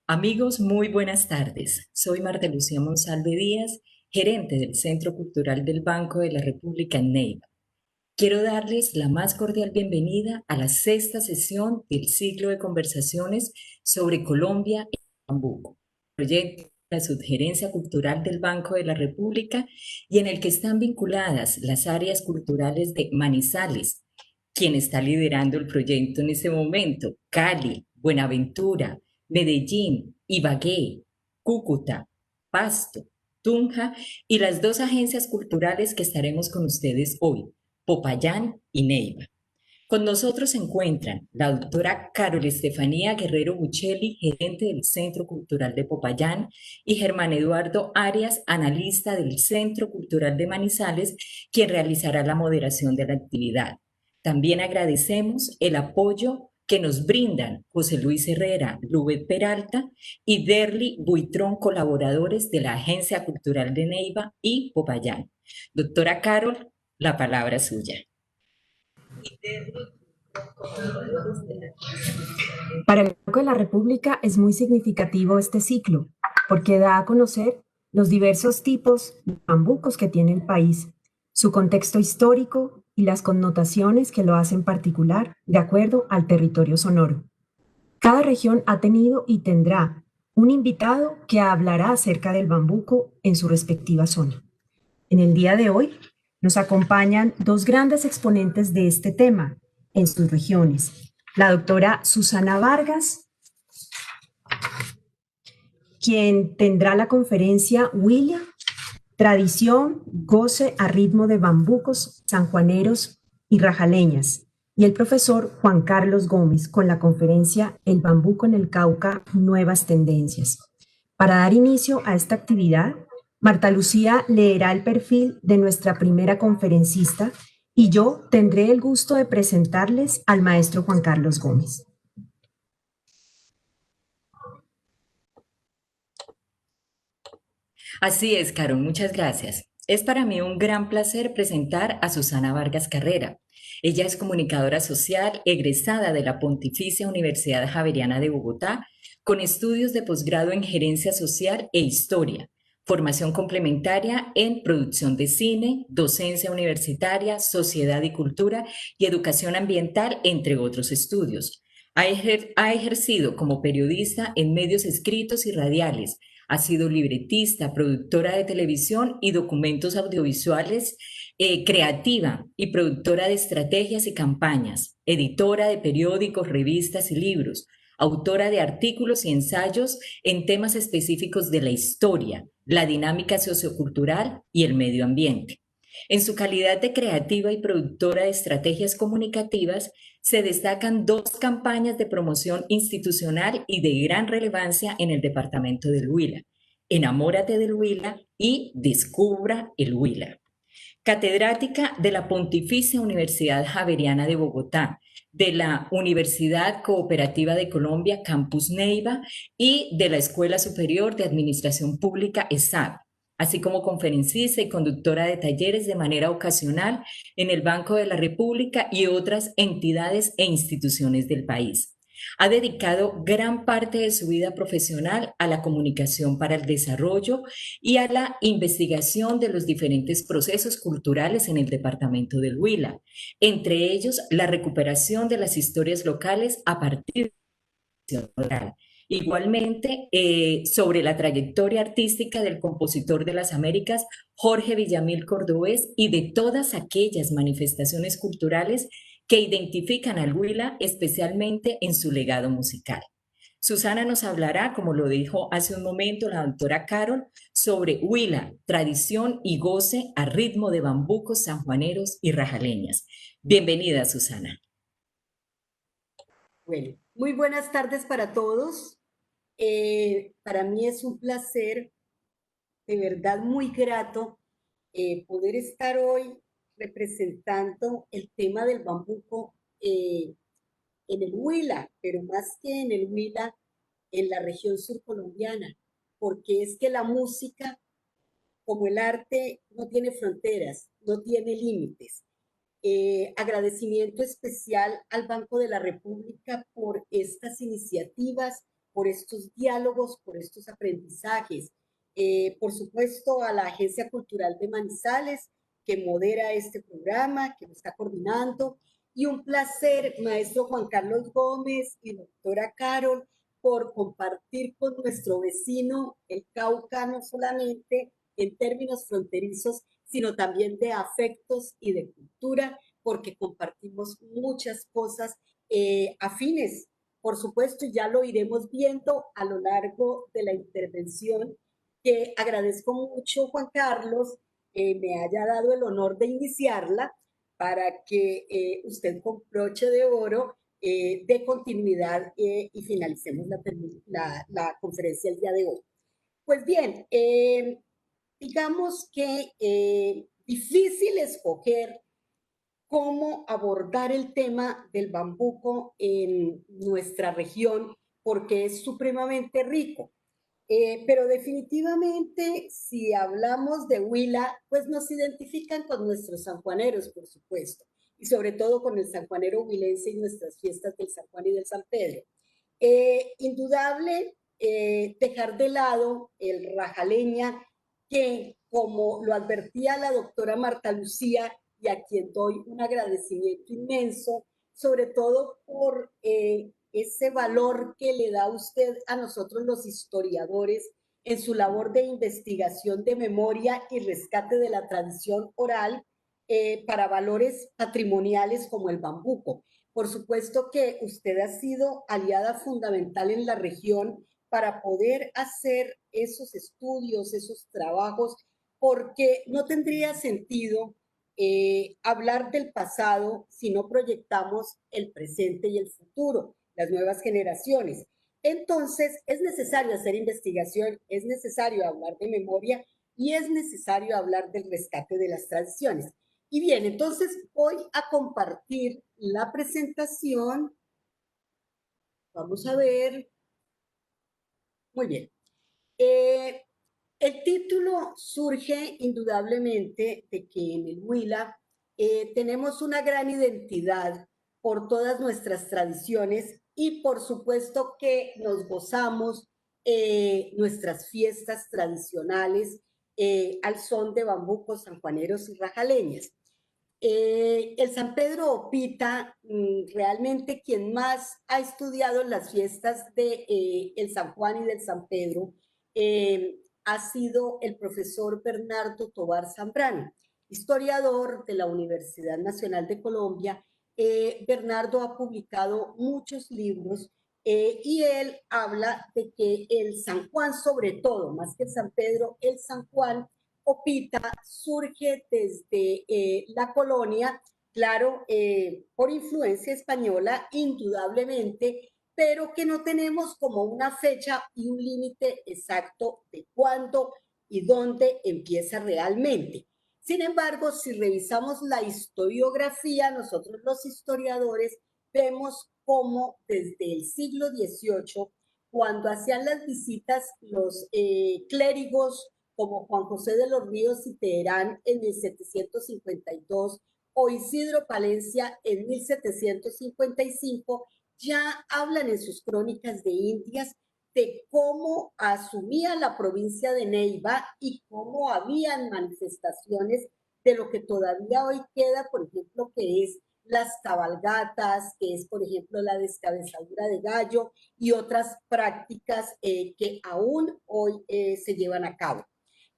Amigos, muy buenas tardes. Soy Marta Lucía Monsalve Díaz, gerente del Centro Cultural del Banco de la República en Neiva. Quiero darles la más cordial bienvenida a la sexta sesión del ciclo de conversaciones sobre Colombia y Bambuco, proyecto de la Subgerencia Cultural del Banco de la República y en el que están vinculadas las áreas culturales de Manizales, quien está liderando el proyecto en este momento, Cali, Buenaventura, Medellín, Ibagué, Cúcuta, Pasto, Tunja y las dos agencias culturales que estaremos con ustedes hoy, Popayán y Neiva. Con nosotros se encuentran la doctora Carol Estefanía Guerrero Buccelli, gerente del Centro Cultural de Popayán, y Germán Eduardo Arias, analista del Centro Cultural de Manizales, quien realizará la moderación de la actividad. También agradecemos el apoyo que nos brindan José Luis Herrera, Lubet Peralta y Derly Buitrón, colaboradores de la Agencia Cultural de Neiva y Popayán. Doctora Carol, la palabra es suya. Para el Banco de la República es muy significativo este ciclo, porque da a conocer los diversos tipos de bambucos que tiene el país, su contexto histórico y las connotaciones que lo hacen particular de acuerdo al territorio sonoro. Cada región ha tenido y tendrá un invitado que hablará acerca del bambuco en su respectiva zona. En el día de hoy nos acompañan dos grandes exponentes de este tema en sus regiones. La doctora Susana Vargas, quien tendrá la conferencia Huila, Tradición, Goce a ritmo de bambucos, sanjuaneros y rajaleñas, y el profesor Juan Carlos Gómez con la conferencia El bambuco en el Cauca, nuevas tendencias. Para dar inicio a esta actividad, Marta Lucía leerá el perfil de nuestra primera conferencista y yo tendré el gusto de presentarles al maestro Juan Carlos Gómez. Así es, Caro, muchas gracias. Es para mí un gran placer presentar a Susana Vargas Carrera. Ella es comunicadora social egresada de la Pontificia Universidad Javeriana de Bogotá, con estudios de posgrado en gerencia social e historia, formación complementaria en producción de cine, docencia universitaria, sociedad y cultura y educación ambiental, entre otros estudios. Ha ejercido como periodista en medios escritos y radiales. Ha sido libretista, productora de televisión y documentos audiovisuales, creativa y productora de estrategias y campañas, editora de periódicos, revistas y libros, autora de artículos y ensayos en temas específicos de la historia, la dinámica sociocultural y el medio ambiente. En su calidad de creativa y productora de estrategias comunicativas, se destacan dos campañas de promoción institucional y de gran relevancia en el departamento del Huila: Enamórate del Huila y Descubra el Huila. Catedrática de la Pontificia Universidad Javeriana de Bogotá, de la Universidad Cooperativa de Colombia, Campus Neiva, y de la Escuela Superior de Administración Pública, ESAP, así como conferencista y conductora de talleres de manera ocasional en el Banco de la República y otras entidades e instituciones del país. Ha dedicado gran parte de su vida profesional a la comunicación para el desarrollo y a la investigación de los diferentes procesos culturales en el departamento del Huila, entre ellos la recuperación de las historias locales a partir de la tradición oral. Igualmente, sobre la trayectoria artística del compositor de las Américas, Jorge Villamil Cordobés, y de todas aquellas manifestaciones culturales que identifican al Huila, especialmente en su legado musical. Susana nos hablará, como lo dijo hace un momento la doctora Carol, sobre Huila, tradición y goce a ritmo de bambucos, sanjuaneros y rajaleñas. Bienvenida, Susana. Bueno, muy buenas tardes para todos. Para mí es un placer, de verdad muy grato, poder estar hoy representando el tema del bambuco en el Huila, pero más que en el Huila, en la región surcolombiana, porque es que la música, como el arte, no tiene fronteras, no tiene límites. Agradecimiento especial al Banco de la República por estas iniciativas por estos diálogos, por estos aprendizajes. Por supuesto, a la Agencia Cultural de Manizales, que modera este programa, que lo está coordinando. Y un placer, maestro Juan Carlos Gómez y doctora Carol, por compartir con nuestro vecino, el Cauca, no solamente en términos fronterizos, sino también de afectos y de cultura, porque compartimos muchas cosas afines. Por supuesto, ya lo iremos viendo a lo largo de la intervención, que agradezco mucho, Juan Carlos, me haya dado el honor de iniciarla para que usted con broche de oro dé continuidad y finalicemos la conferencia el día de hoy. Pues bien, digamos que difícil escoger cómo abordar el tema del bambuco en nuestra región porque es supremamente rico. Pero definitivamente, si hablamos de Huila, pues nos identifican con nuestros sanjuaneros, por supuesto, y sobre todo con el sanjuanero huilense y nuestras fiestas del San Juan y del San Pedro. Indudable dejar de lado el rajaleña, que como lo advertía la doctora Marta Lucía, y a quien doy un agradecimiento inmenso, sobre todo por ese valor que le da usted a nosotros los historiadores en su labor de investigación de memoria y rescate de la tradición oral para valores patrimoniales como el bambuco. Por supuesto que usted ha sido aliada fundamental en la región para poder hacer esos estudios, esos trabajos, porque no tendría sentido hablar del pasado si no proyectamos el presente y el futuro, las nuevas generaciones. Entonces, es necesario hacer investigación, es necesario hablar de memoria y es necesario hablar del rescate de las tradiciones. Y bien, entonces voy a compartir la presentación. Vamos a ver. Muy bien. El título surge indudablemente de que en el Huila tenemos una gran identidad por todas nuestras tradiciones y por supuesto que nos gozamos nuestras fiestas tradicionales al son de bambucos, sanjuaneros y rajaleñas. El San Pedro Opita, realmente quien más ha estudiado las fiestas de el San Juan y del San Pedro, ha sido el profesor Bernardo Tovar Zambrano, historiador de la Universidad Nacional de Colombia. Bernardo ha publicado muchos libros y él habla de que el San Juan, sobre todo, más que el San Pedro, el San Juan Opita surge desde la colonia, claro, por influencia española, indudablemente, pero que no tenemos como una fecha y un límite exacto de cuándo y dónde empieza realmente. Sin embargo, si revisamos la historiografía, nosotros los historiadores vemos cómo desde el siglo XVIII, cuando hacían las visitas los clérigos como Juan José de los Ríos y Teherán en 1752 o Isidro Palencia en 1755, ya hablan en sus crónicas de Indias de cómo asumía la provincia de Neiva y cómo habían manifestaciones de lo que todavía hoy queda, por ejemplo, que es las cabalgatas, que es, por ejemplo, la descabezadura de gallo y otras prácticas que aún hoy se llevan a cabo.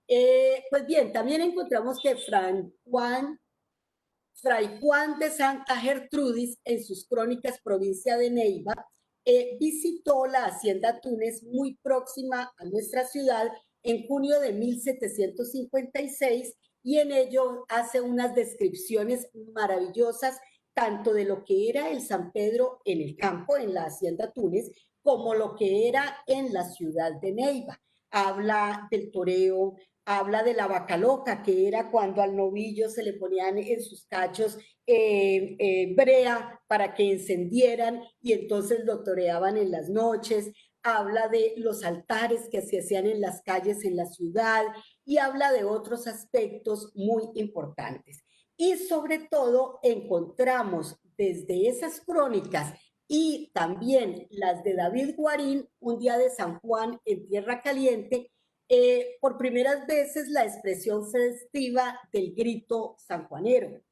Pues bien, también encontramos que Fray Juan de Santa Gertrudis, en sus crónicas provincia de Neiva, visitó la hacienda Túnez muy próxima a nuestra ciudad en junio de 1756 y en ello hace unas descripciones maravillosas tanto de lo que era el San Pedro en el campo, en la hacienda Túnez, como lo que era en la ciudad de Neiva. Habla del toreo, habla de la vaca loca, que era cuando al novillo se le ponían en sus cachos brea para que encendieran y entonces lo toreaban en las noches. Habla de los altares que se hacían en las calles en la ciudad y habla de otros aspectos muy importantes. Y sobre todo encontramos desde esas crónicas y también las de David Guarín, Un día de San Juan en Tierra Caliente, por primeras veces la expresión festiva del grito sanjuanero.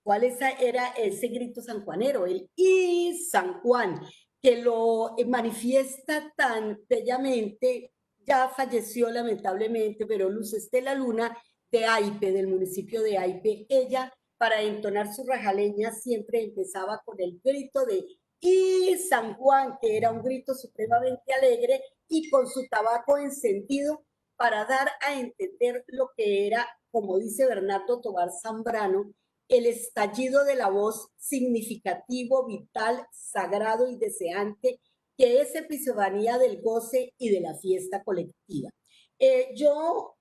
¿Cuál era ese grito sanjuanero? El y San Juan, que lo manifiesta tan bellamente, ya falleció lamentablemente, pero Luz Estela Luna de Aipe, del municipio de Aipe, ella para entonar su rajaleña siempre empezaba con el grito de y San Juan, que era un grito supremamente alegre y con su tabaco encendido para dar a entender lo que era, como dice Bernardo Tobar Zambrano, el estallido de la voz significativo, vital, sagrado y deseante, que es epifanía del goce y de la fiesta colectiva. Yo,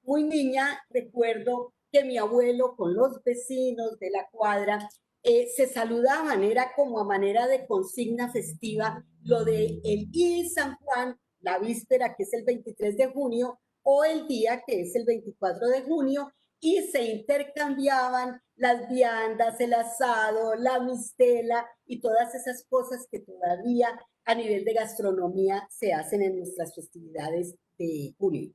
muy niña, recuerdo que mi abuelo con los vecinos de la cuadra se saludaban, era como a manera de consigna festiva, lo de el I San Juan, la víspera que es el 23 de junio, o el día que es el 24 de junio, y se intercambiaban las viandas, el asado, la mistela y todas esas cosas que todavía a nivel de gastronomía se hacen en nuestras festividades de junio.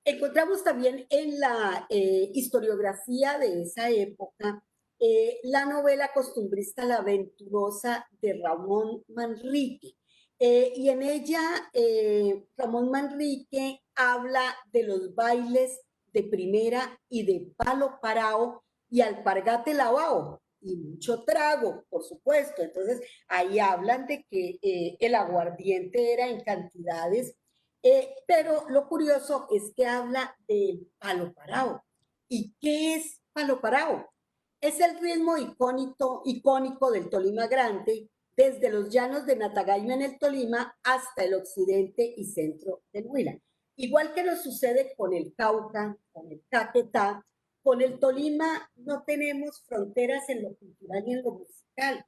Encontramos también en la historiografía de esa época la novela costumbrista La Venturosa de Ramón Manrique. Y en ella Ramón Manrique habla de los bailes de primera y de palo parao y alpargate lavao y mucho trago, por supuesto. Entonces ahí hablan de que el aguardiente era en cantidades, pero lo curioso es que habla del palo parao. ¿Y qué es palo parao? Es el ritmo icónico del Tolima Grande, desde los llanos de Natagaima en el Tolima hasta el occidente y centro del Huila. Igual que nos sucede con el Cauca, con el Caquetá, con el Tolima no tenemos fronteras en lo cultural y en lo musical.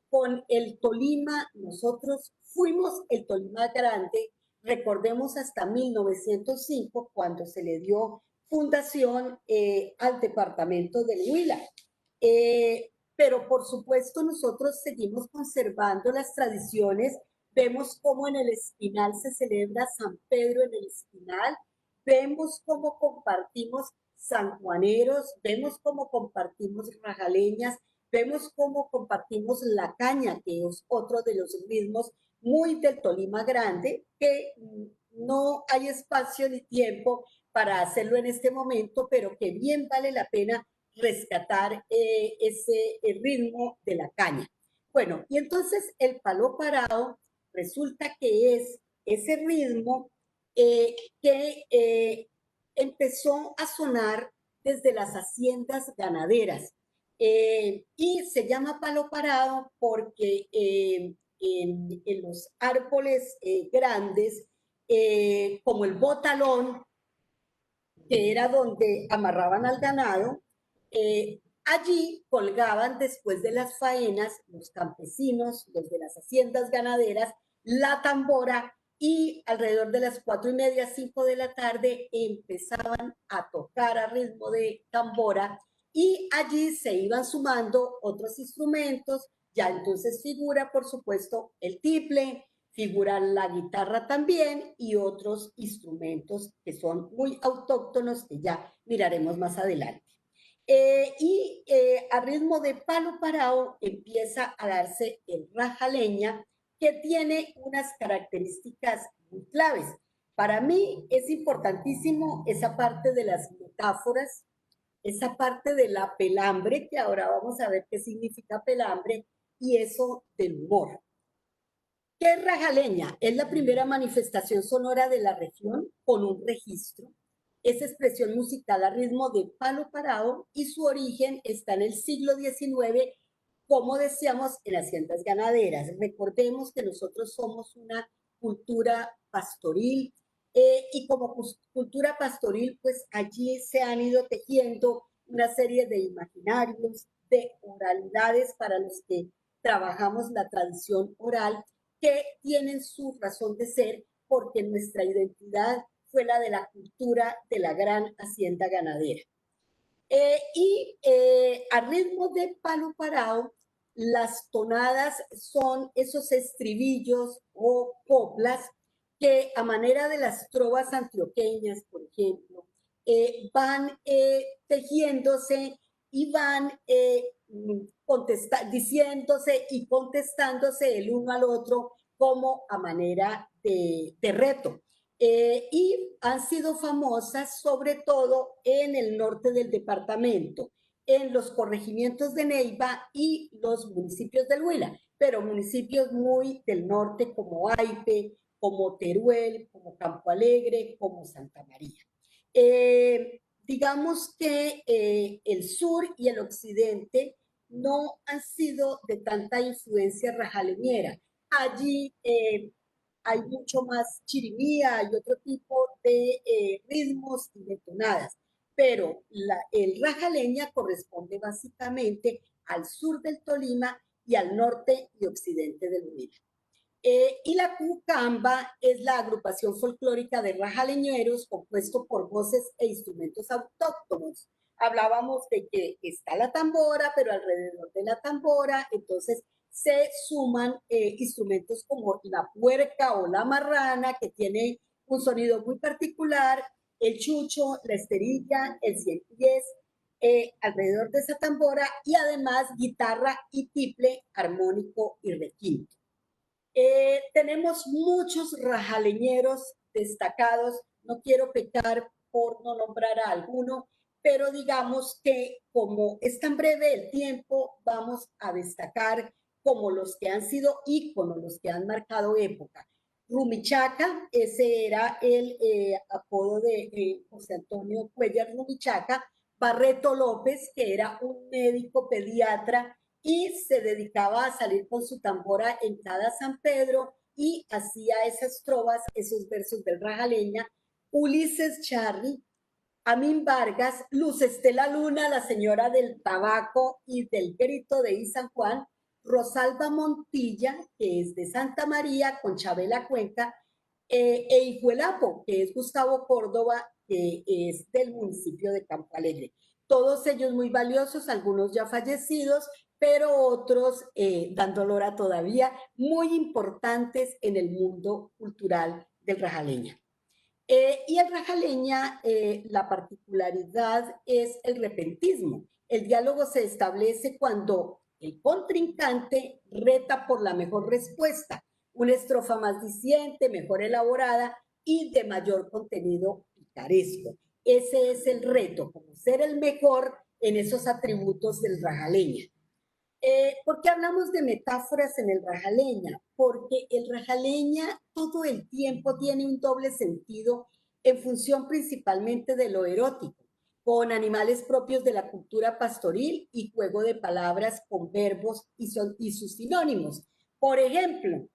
Con el Tolima nosotros fuimos el Tolima Grande, recordemos hasta 1905, cuando se le dio fundación al departamento del Huila. Pero por supuesto nosotros seguimos conservando las tradiciones. Vemos cómo en el Espinal se celebra San Pedro en el Espinal, vemos cómo compartimos sanjuaneros, vemos cómo compartimos rajaleñas, vemos cómo compartimos la caña, que es otro de los ritmos muy del Tolima Grande, que no hay espacio ni tiempo para hacerlo en este momento, pero que bien vale la pena rescatar ese ritmo de la caña. Bueno, y entonces el palo parado resulta que es ese ritmo que empezó a sonar desde las haciendas ganaderas. Y se llama palo parado porque en los árboles grandes, como el botalón, que era donde amarraban al ganado, allí colgaban después de las faenas los campesinos, los de las haciendas ganaderas, la tambora y alrededor de las 4:30, 5 de la tarde empezaban a tocar a ritmo de tambora y allí se iban sumando otros instrumentos, ya entonces figura por supuesto el tiple, figura la guitarra también y otros instrumentos que son muy autóctonos que ya miraremos más adelante. A ritmo de palo parado empieza a darse el rajaleña, que tiene unas características muy claves. Para mí es importantísimo esa parte de las metáforas, esa parte de la pelambre, que ahora vamos a ver qué significa pelambre, y eso del humor. ¿Qué es rajaleña? Es la primera manifestación sonora de la región con un registro. Es expresión musical a ritmo de palo parado y su origen está en el siglo XIX, como decíamos, en haciendas ganaderas. Recordemos que nosotros somos una cultura pastoril y como cultura pastoril, pues allí se han ido tejiendo una serie de imaginarios, de oralidades para los que trabajamos la tradición oral, que tienen su razón de ser porque nuestra identidad fue la de la cultura de la gran hacienda ganadera. A ritmo de palo parado Las tonadas son esos estribillos o coplas que a manera de las trovas antioqueñas, por ejemplo, van tejiéndose y van diciéndose y contestándose el uno al otro como a manera de reto. Y han sido famosas sobre todo en el norte del departamento, en los corregimientos de Neiva y los municipios del Huila, pero municipios muy del norte como Aipe, como Teruel, como Campo Alegre, como Santa María. Digamos que el sur y el occidente no han sido de tanta influencia rajaleñera. Allí hay mucho más chirimía, hay otro tipo de ritmos y de tonadas, pero el rajaleña corresponde básicamente al sur del Tolima y al norte y occidente del Huila. Y la cucamba es la agrupación folclórica de rajaleñeros compuesto por voces e instrumentos autóctonos. Hablábamos de que está la tambora, pero alrededor de la tambora, entonces se suman instrumentos como la puerca o la marrana, que tiene un sonido muy particular, el chucho, la esterilla, el cien pies, alrededor de esa tambora, y además guitarra y tiple armónico y requinto. Tenemos muchos rajaleñeros destacados, no quiero pecar por no nombrar a alguno, pero digamos que como es tan breve el tiempo, vamos a destacar como los que han sido íconos, los que han marcado época. Rumichaca, ese era el apodo de José Antonio Cuellar Rumichaca. Barreto López, que era un médico pediatra y se dedicaba a salir con su tambora en cada San Pedro y hacía esas trovas, esos versos del rajaleña. Ulises Charri, Amin Vargas, Luz Estela Luna, la señora del tabaco y del grito de I San Juan, Rosalba Montilla, que es de Santa María, con Chabela Cuenca, e Hijuelapo, que es Gustavo Córdoba, que es del municipio de Campo Alegre. Todos ellos muy valiosos, algunos ya fallecidos, pero otros dan dolor a todavía, muy importantes en el mundo cultural del rajaleña. Y el rajaleña, la particularidad es el repentismo. El diálogo se establece cuando el contrincante reta por la mejor respuesta, una estrofa más diciente, mejor elaborada y de mayor contenido picaresco. Ese es el reto, como ser el mejor en esos atributos del rajaleña. ¿Por qué hablamos de metáforas en el rajaleña? Porque el rajaleña todo el tiempo tiene un doble sentido en función principalmente de lo erótico, con animales propios de la cultura pastoril y juego de palabras con verbos y sus sinónimos. Por ejemplo,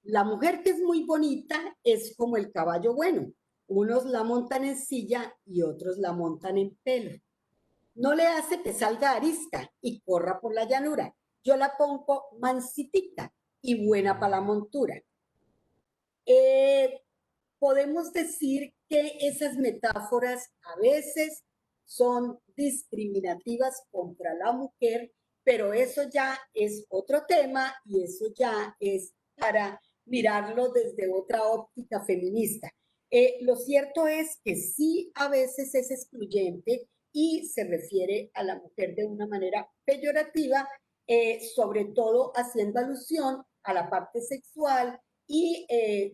la mujer que es muy bonita es como el caballo bueno. Unos la montan en silla y otros la montan en pelo. No le hace que salga arisca y corra por la llanura. Yo la pongo mansitita y buena para la montura. Eh, Podemos decir que esas metáforas a veces son discriminativas contra la mujer, pero eso ya es otro tema y eso ya es para mirarlo desde otra óptica feminista. Lo cierto es que sí a veces es excluyente y se refiere a la mujer de una manera peyorativa, sobre todo haciendo alusión a la parte sexual y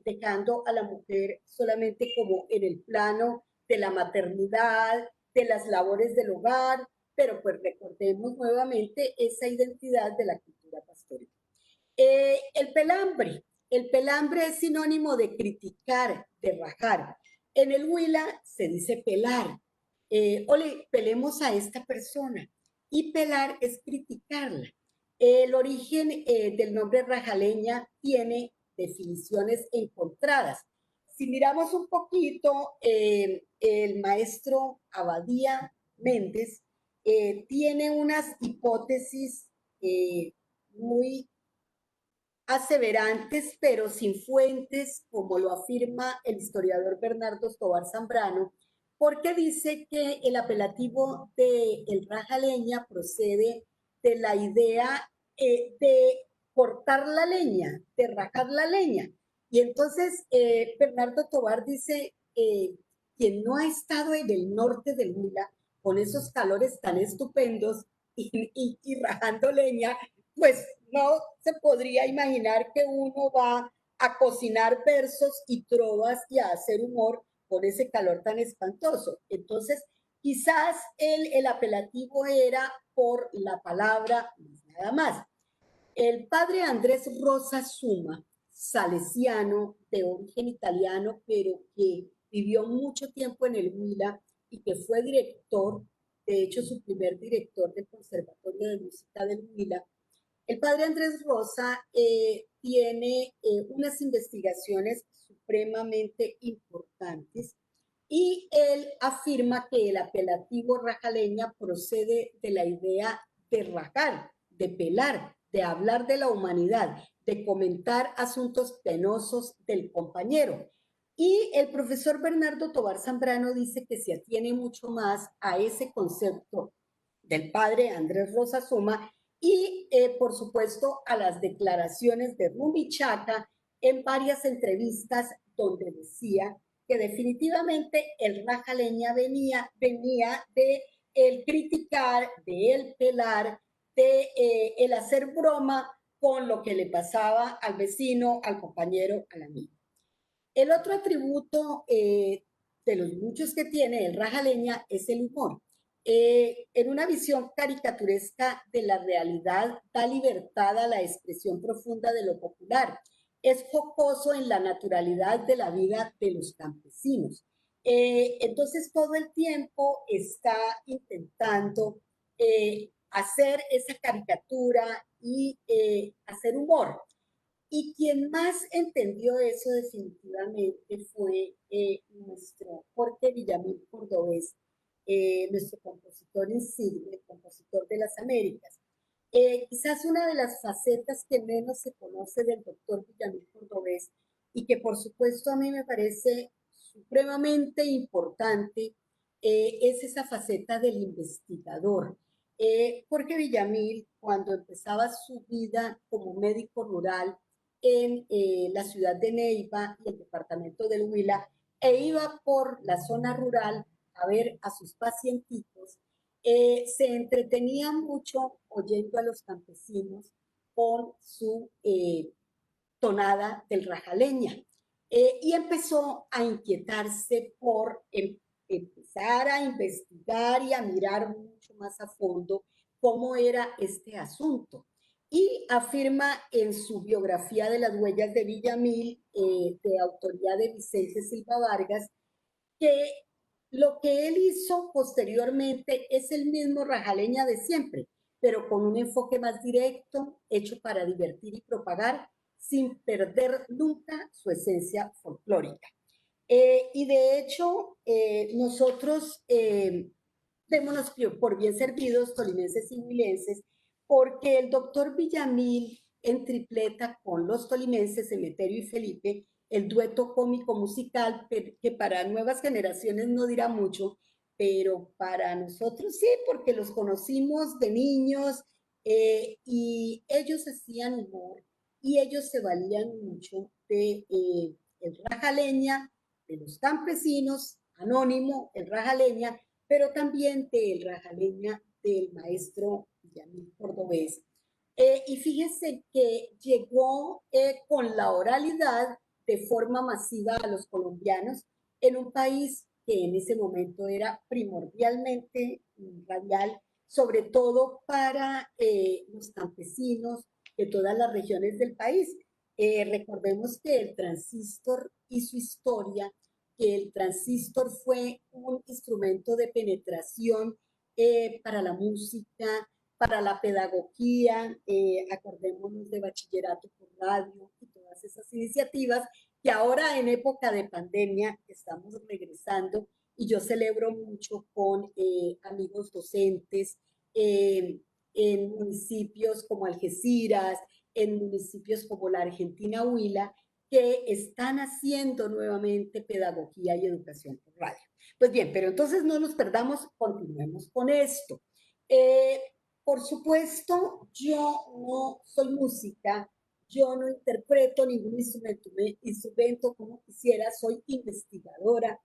dejando a la mujer solamente como en el plano de la maternidad, de las labores del hogar, pero pues recordemos nuevamente esa identidad de la cultura pastoril. El pelambre es sinónimo de criticar, de rajar. En el Huila se dice pelar. Ole, pelemos a esta persona. Y pelar es criticarla. El origen del nombre rajaleña tiene definiciones encontradas. Si miramos un poquito, el maestro Abadía Méndez tiene unas hipótesis muy aseverantes, pero sin fuentes, como lo afirma el historiador Bernardo Tobar Zambrano, porque dice que el apelativo de el rajaleña procede de la idea de cortar la leña, de rajar la leña. Y entonces Bernardo Tovar dice, quien no ha estado en el norte del Huila, con esos calores tan estupendos y rajando leña, pues no se podría imaginar que uno va a cocinar versos y trovas y a hacer humor con ese calor tan espantoso. Entonces, quizás el apelativo era por la palabra, nada más. El padre Andrés Rosa Suma, salesiano de origen italiano, pero que vivió mucho tiempo en el Huila y que fue director, de hecho su primer director del Conservatorio de Música del Huila. El padre Andrés Rosa tiene unas investigaciones supremamente importantes y él afirma que el apelativo rajaleña procede de la idea de rajar, de pelar, de hablar de la humanidad, de comentar asuntos penosos del compañero. Y el profesor Bernardo Tovar Zambrano dice que se atiene mucho más a ese concepto del padre Andrés Rosa Suma y, por supuesto, a las declaraciones de Rumi Chaka en varias entrevistas donde decía que definitivamente el rajaleña venía de el criticar, de el pelar, de el hacer broma con lo que le pasaba al vecino, al compañero, al amigo. El otro atributo de los muchos que tiene el rajaleña es el humor. En una visión caricaturesca de la realidad, da libertad a la expresión profunda de lo popular. Es jocoso en la naturalidad de la vida de los campesinos. Entonces, todo el tiempo está intentando hacer esa caricatura y hacer humor. Y quien más entendió eso definitivamente fue nuestro Jorge Villamil Cordobés, nuestro compositor insigne, el compositor de las Américas. Quizás una de las facetas que menos se conoce del doctor Villamil Cordobés y que por supuesto a mí me parece supremamente importante es esa faceta del investigador. Jorge Villamil, cuando empezaba su vida como médico rural, en la ciudad de Neiva y el departamento del Huila e iba por la zona rural a ver a sus pacientitos, se entretenía mucho oyendo a los campesinos con su tonada del rajaleña. Y empezó a inquietarse por empezar a investigar y a mirar mucho más a fondo cómo era este asunto y afirma en su biografía de las huellas de Villamil, de autoría de Vicente Silva Vargas, que lo que él hizo posteriormente es el mismo rajaleña de siempre, pero con un enfoque más directo, hecho para divertir y propagar, sin perder nunca su esencia folclórica. Y de hecho, nosotros démonos por bien servidos, tolimenses y huilenses, porque el doctor Villamil, en tripleta con los tolimenses, Emeterio y Felipe, el dueto cómico musical, que para nuevas generaciones no dirá mucho, pero para nosotros sí, porque los conocimos de niños y ellos hacían humor y ellos se valían mucho de el rajaleña, de los campesinos, anónimo, el rajaleña, pero también del rajaleña del maestro Villamil Cordobés. Y fíjense que llegó con la oralidad de forma masiva a los colombianos en un país que en ese momento era primordialmente radial, sobre todo para los campesinos de todas las regiones del país. Recordemos que el transistor y su historia, que el transistor fue un instrumento de penetración para la música, para la pedagogía, acordémonos de bachillerato por radio y todas esas iniciativas que ahora en época de pandemia estamos regresando y yo celebro mucho con amigos docentes en municipios como Algeciras, en municipios como la Argentina Huila, que están haciendo nuevamente pedagogía y educación por radio. Pues bien, pero entonces no nos perdamos, continuemos con esto. Por supuesto, yo no soy música, yo no interpreto ningún instrumento como quisiera, soy investigadora,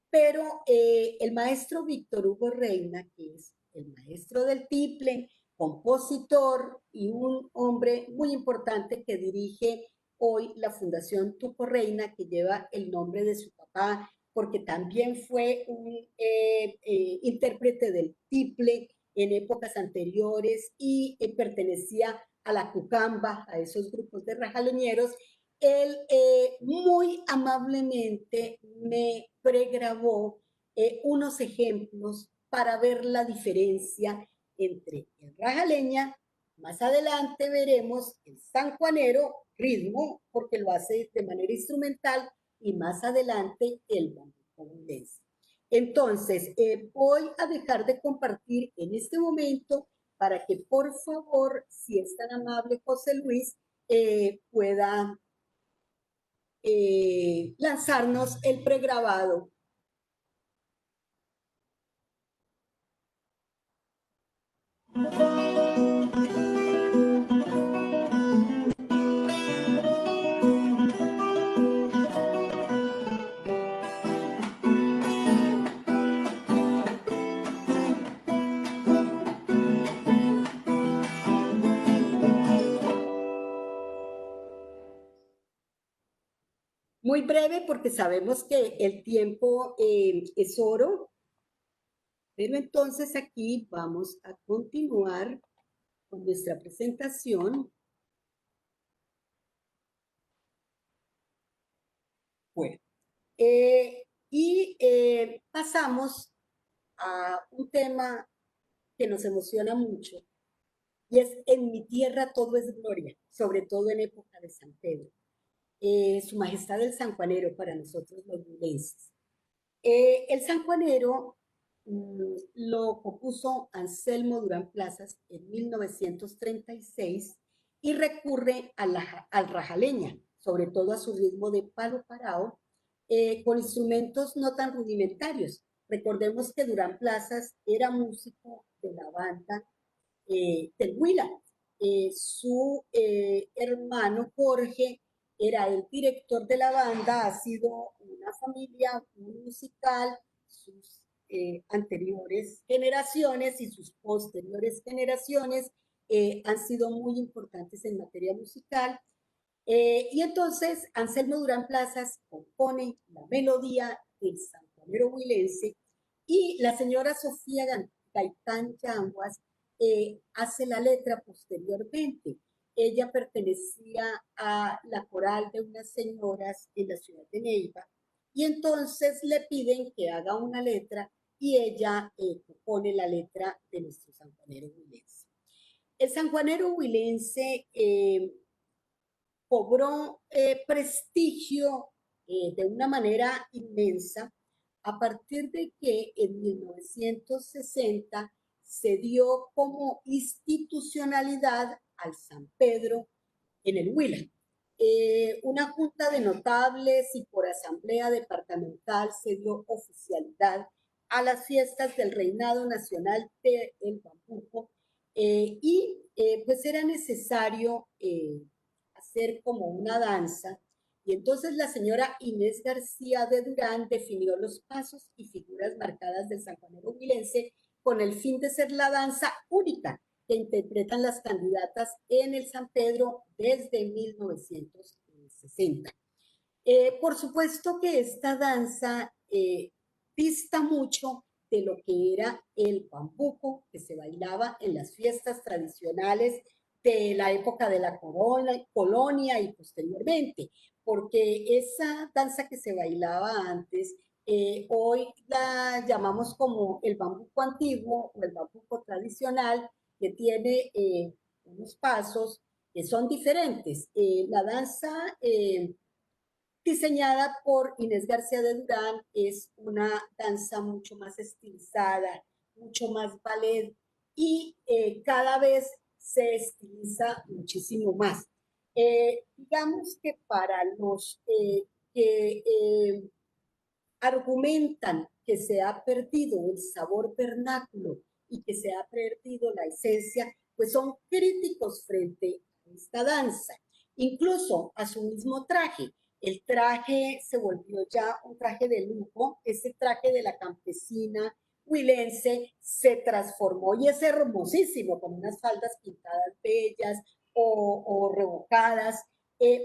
pero el maestro Víctor Hugo Reina, que es el maestro del tiple, compositor y un hombre muy importante que dirige hoy la Fundación Tuco Reina, que lleva el nombre de su papá, porque también fue un intérprete del tiple en épocas anteriores y pertenecía a la Cucamba, a esos grupos de rajaloñeros. Él muy amablemente me pregrabó unos ejemplos para ver la diferencia entre el rajaleña, más adelante veremos el sanjuanero, ritmo, porque lo hace de manera instrumental, y más adelante el bambuco. Entonces, voy a dejar de compartir en este momento para que por favor, si es tan amable José Luis, pueda lanzarnos el pregrabado. Muy breve porque sabemos que el tiempo es oro, pero entonces aquí vamos a continuar con nuestra presentación. Bueno, pasamos a un tema que nos emociona mucho, y es En mi tierra todo es gloria, sobre todo en época de San Pedro. Su Majestad el Sanjuanero para nosotros los huilenses. El sanjuanero lo compuso Anselmo Durán Plazas en 1936 y recurre al rajaleña, sobre todo a su ritmo de palo parado, con instrumentos no tan rudimentarios. Recordemos que Durán Plazas era músico de la banda del Huila. Su hermano Jorge era el director de la banda, ha sido una familia muy musical, sus anteriores generaciones y sus posteriores generaciones han sido muy importantes en materia musical. Y entonces Anselmo Durán Plazas compone la melodía del sanjuanero huilense y la señora Sofía Gaitán Yanguas hace la letra posteriormente. Ella pertenecía a la coral de unas señoras en la ciudad de Neiva y entonces le piden que haga una letra y ella compone la letra de nuestro sanjuanero huilense. El sanjuanero huilense cobró prestigio de una manera inmensa a partir de que en 1960 se dio como institucionalidad al San Pedro en el Huila. Una junta de notables y por asamblea departamental se dio oficialidad a las fiestas del Reinado Nacional del Bambuco pues era necesario hacer como una danza. Y entonces la señora Inés García de Durán definió los pasos y figuras marcadas del sanjuanero huilense con el fin de ser la danza única que interpretan las candidatas en el San Pedro desde 1960. Por supuesto que esta danza dista mucho de lo que era el bambuco que se bailaba en las fiestas tradicionales de la época de la colonia y posteriormente, porque esa danza que se bailaba antes, hoy la llamamos como el bambuco antiguo o el bambuco tradicional, que tiene unos pasos que son diferentes. La danza diseñada por Inés García de Durán, es una danza mucho más estilizada, mucho más ballet y cada vez se estiliza muchísimo más. Digamos que para los que argumentan que se ha perdido el sabor vernáculo y que se ha perdido la esencia, pues son críticos frente a esta danza, incluso a su mismo traje. El traje se volvió ya un traje de lujo, ese traje de la campesina huilense se transformó y es hermosísimo, con unas faldas pintadas bellas o revocadas,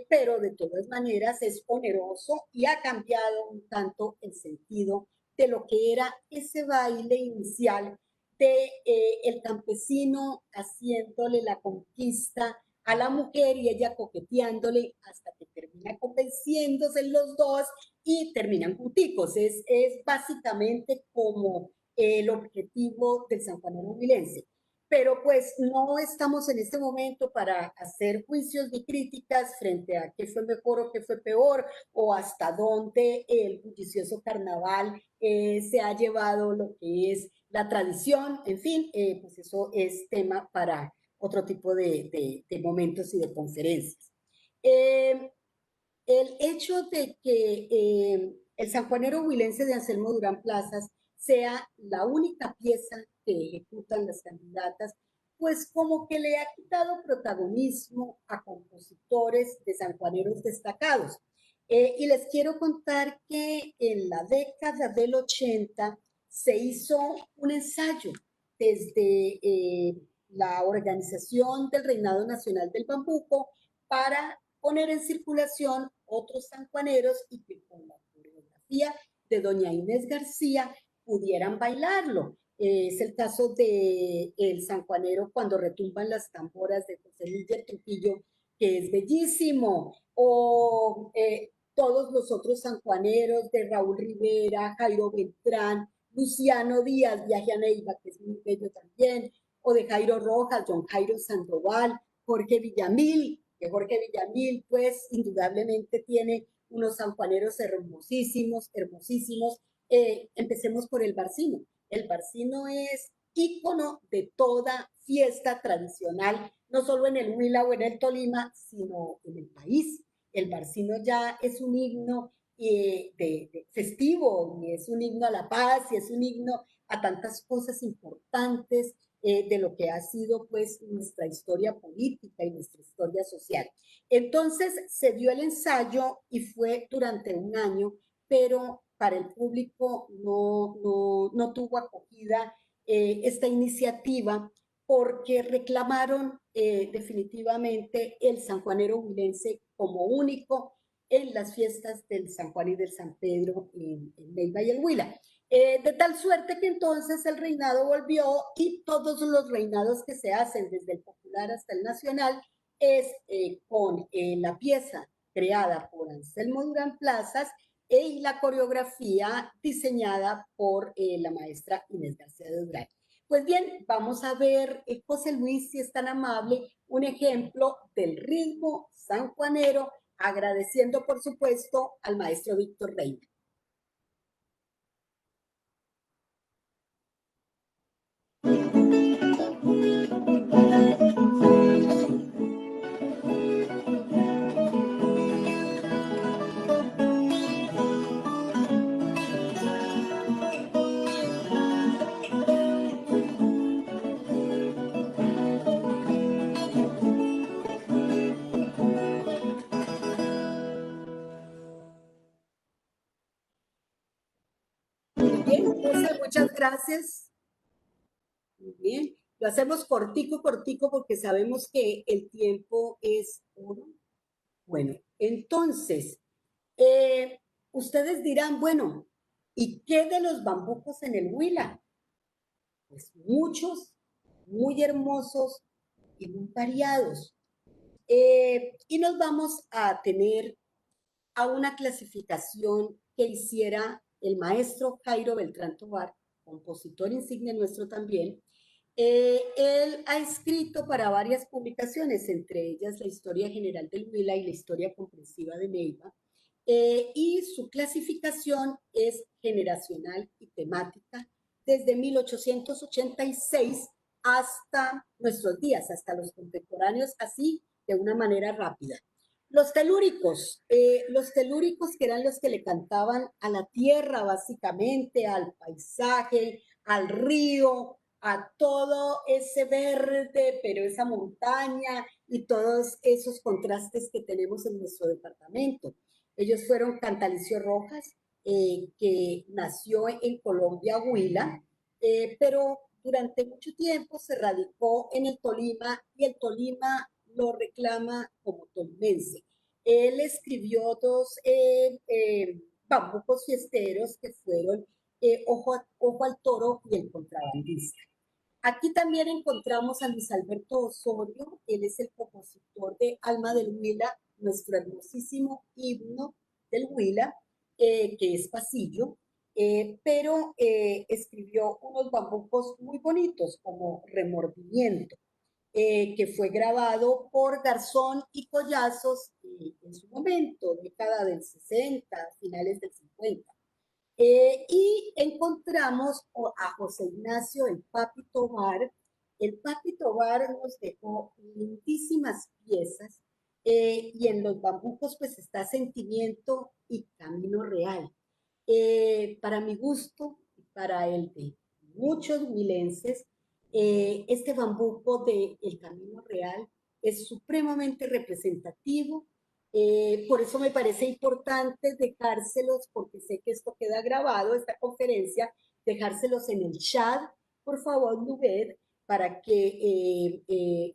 pero de todas maneras es oneroso y ha cambiado un tanto el sentido de lo que era ese baile inicial de el campesino haciéndole la conquista a la mujer y ella coqueteándole hasta que termina convenciéndose los dos y terminan junticos. Es básicamente como el objetivo del sanjuanero huilense. Pero pues no estamos en este momento para hacer juicios ni críticas frente a qué fue mejor o qué fue peor, o hasta dónde el bullicioso carnaval se ha llevado lo que es la tradición. En fin, pues eso es tema para otro tipo de momentos y de conferencias. El hecho de que el sanjuanero huilense de Anselmo Durán Plazas sea la única pieza que ejecutan las candidatas, pues como que le ha quitado protagonismo a compositores de sanjuaneros destacados. Y les quiero contar que en la década del 80 se hizo un ensayo desde la organización del Reinado Nacional del Bambuco para poner en circulación otros sanjuaneros y que con la coreografía de doña Inés García pudieran bailarlo. Es el caso de el sanjuanero cuando retumban las tamboras de José Miller Trujillo, que es bellísimo, o todos los otros sanjuaneros de Raúl Rivera, Jairo Beltrán, Luciano Díaz, Viaje a Neiva, que es muy bello también, o de Jairo Rojas, John Jairo Sandoval, Jorge Villamil, que Jorge Villamil, pues, indudablemente tiene unos sanjuaneros hermosísimos, hermosísimos. Empecemos por el Barcino. El Barcino es ícono de toda fiesta tradicional, no solo en el Huila o en el Tolima, sino en el país. El Barcino ya es un himno de festivo, y es un himno a la paz, y es un himno a tantas cosas importantes de lo que ha sido pues nuestra historia política y nuestra historia social. Entonces se dio el ensayo y fue durante un año, pero para el público no tuvo acogida esta iniciativa porque reclamaron definitivamente el sanjuanero huilense como único en las fiestas del San Juan y del San Pedro en Neiva y el Huila. De tal suerte que entonces el reinado volvió y todos los reinados que se hacen desde el popular hasta el nacional es con la pieza creada por Anselmo Durán Plazas y la coreografía diseñada por la maestra Inés García de Durán. Pues bien, vamos a ver, José Luis, si es tan amable, un ejemplo del ritmo sanjuanero, agradeciendo por supuesto al maestro Víctor Reina. Bien, José, muchas gracias. Muy bien. Lo hacemos cortico, cortico, porque sabemos que el tiempo es oro. Bueno, entonces, ustedes dirán, bueno, ¿y qué de los bambucos en el Huila? Pues muchos, muy hermosos y muy variados. Y nos vamos a tener a una clasificación que hiciera el maestro Jairo Beltrán Tovar, compositor insigne nuestro también. Él ha escrito para varias publicaciones, entre ellas la Historia General del Huila y la Historia Comprensiva de Neiva, y su clasificación es generacional y temática desde 1886 hasta nuestros días, hasta los contemporáneos, así de una manera rápida. Los telúricos que eran los que le cantaban a la tierra, básicamente, al paisaje, al río, a todo ese verde, pero esa montaña y todos esos contrastes que tenemos en nuestro departamento. Ellos fueron Cantalicio Rojas, que nació en Colombia, Huila, pero durante mucho tiempo se radicó en el Tolima y el Tolima lo reclama como tolimense. Él escribió dos bambucos fiesteros que fueron Ojo al Toro y El Contrabandista. Aquí también encontramos a Luis Alberto Osorio, él es el compositor de Alma del Huila, nuestro hermosísimo himno del Huila, que es Pasillo, pero escribió unos bambucos muy bonitos como Remordimiento, que fue grabado por Garzón y Collazos en su momento, década del 60, finales del 50. Y encontramos a José Ignacio el Papi Tobar. El Papi Tobar nos dejó lindísimas piezas y en los bambucos pues está Sentimiento y Camino Real. Para mi gusto y para el de muchos huilenses, este bambuco de El Camino Real es supremamente representativo. Por eso me parece importante dejárselos, porque sé que esto queda grabado, esta conferencia, dejárselos en el chat, por favor, Nubet, para que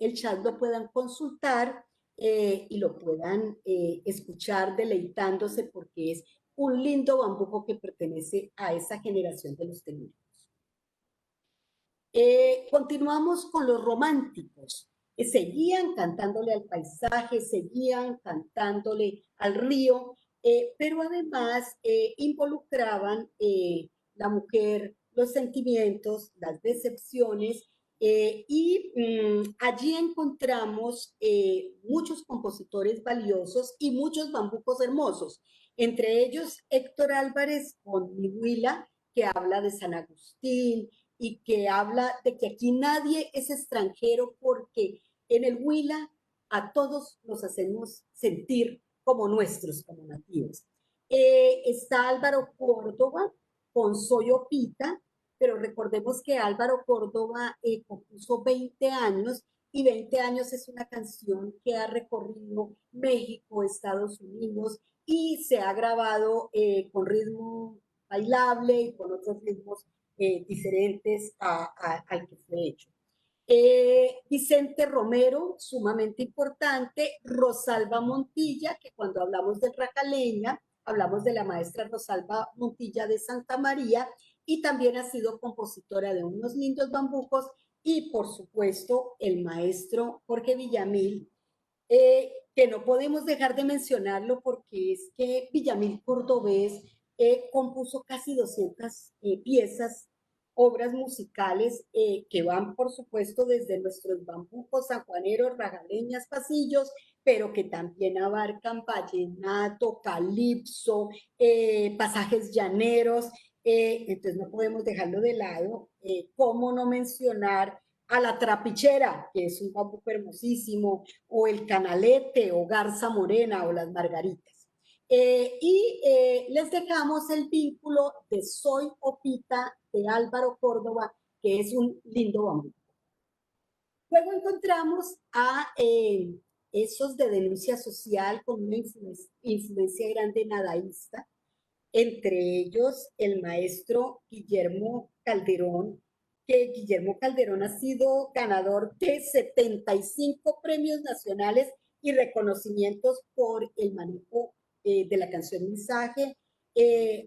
el chat lo puedan consultar y lo puedan escuchar deleitándose, porque es un lindo bambuco que pertenece a esa generación de los telúricos. Continuamos con los románticos. Seguían cantándole al paisaje, seguían cantándole al río, pero además involucraban la mujer, los sentimientos, las decepciones, y allí encontramos muchos compositores valiosos y muchos bambucos hermosos, entre ellos Héctor Álvarez con Mi Huila, que habla de San Agustín, y que habla de que aquí nadie es extranjero porque en el Huila a todos nos hacemos sentir como nuestros, como nativos. Está Álvaro Córdoba con Soy Opita, pero recordemos que Álvaro Córdoba compuso 20 años y 20 años es una canción que ha recorrido México, Estados Unidos y se ha grabado con ritmo bailable y con otros ritmos diferentes al que fue hecho. Vicente Romero, sumamente importante, Rosalba Montilla, que cuando hablamos de Racaleña, hablamos de la maestra Rosalba Montilla de Santa María, y también ha sido compositora de unos lindos bambucos, y por supuesto el maestro Jorge Villamil, que no podemos dejar de mencionarlo porque es que Villamil Cordobés compuso casi 200 piezas, obras musicales que van, por supuesto, desde nuestros bambucos, sanjuaneros, ragaleñas, pasillos, pero que también abarcan vallenato, calipso, pasajes llaneros. Entonces no podemos dejarlo de lado. ¿Cómo no mencionar a la trapichera, que es un bambuco hermosísimo, o el canalete, o garza morena, o las margaritas? Les dejamos el vínculo de Soy Opita de Álvaro Córdoba, que es un lindo bambuco. Luego encontramos a esos de denuncia social con una influencia grande nadaísta, entre ellos el maestro Guillermo Calderón, que Guillermo Calderón ha sido ganador de 75 premios nacionales y reconocimientos por el manejo de la canción Mensaje.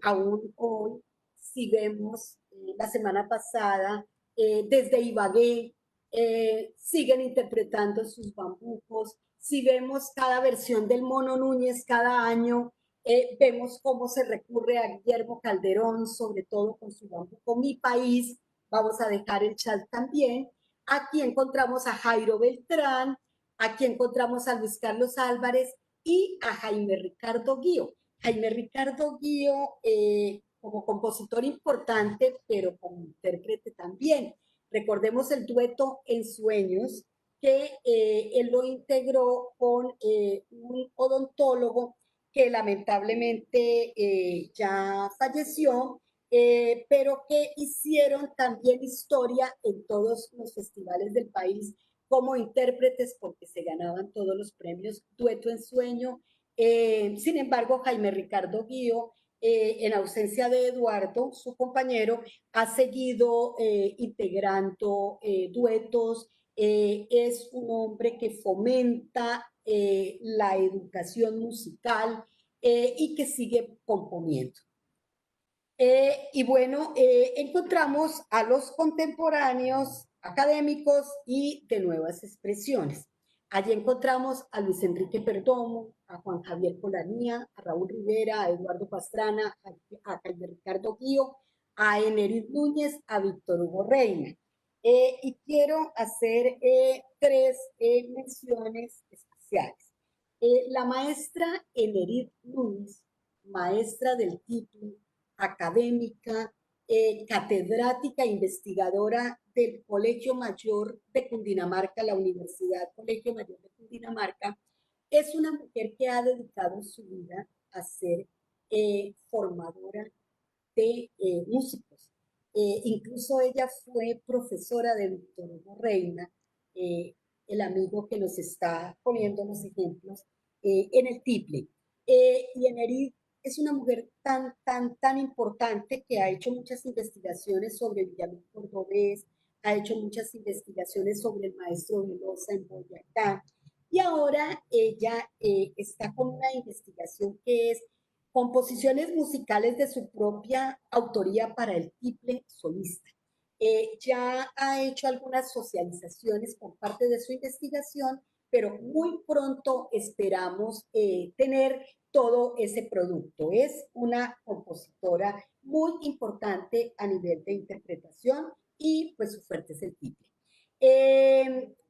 Aún hoy, si vemos la semana pasada, desde Ibagué, siguen interpretando sus bambucos. Si vemos cada versión del Mono Núñez cada año, vemos cómo se recurre a Guillermo Calderón, sobre todo con su bambuco Mi País. Vamos a dejar el chat también. Aquí encontramos a Jairo Beltrán, aquí encontramos a Luis Carlos Álvarez y a Jaime Ricardo Guío. Jaime Ricardo Guío, como compositor importante, pero como intérprete también. Recordemos el dueto En Sueños, que él lo integró con un odontólogo que lamentablemente ya falleció, pero que hicieron también historia en todos los festivales del país como intérpretes porque se ganaban todos los premios Dueto en Sueño. Sin embargo, Jaime Ricardo Guío, en ausencia de Eduardo, su compañero, ha seguido integrando duetos. Es un hombre que fomenta la educación musical y que sigue componiendo. Y bueno, encontramos a los contemporáneos académicos y de nuevas expresiones. Allí encontramos a Luis Enrique Perdomo, a Juan Javier Polanía, a Raúl Rivera, a Eduardo Pastrana, a Jaime Ricardo Guío, a Enerit Núñez, a Víctor Hugo Reina. Y quiero hacer tres menciones especiales. La maestra Enerit Núñez, maestra del título, académica, catedrática, investigadora del Colegio Mayor de Cundinamarca, la Universidad Colegio Mayor de Cundinamarca, es una mujer que ha dedicado su vida a ser formadora de músicos. Incluso ella fue profesora de Víctor Hugo Reina, el amigo que nos está poniendo los ejemplos, en el tiple. Y Enerit es una mujer tan importante que ha hecho muchas investigaciones sobre Villaluz Cordobés, ha hecho muchas investigaciones sobre el maestro Velosa en Boyacá, y ahora ella está con una investigación que es composiciones musicales de su propia autoría para el tiple solista. Ya ha hecho algunas socializaciones por parte de su investigación, pero muy pronto esperamos tener todo ese producto. Es una compositora muy importante a nivel de interpretación y pues su fuerte es el tiple.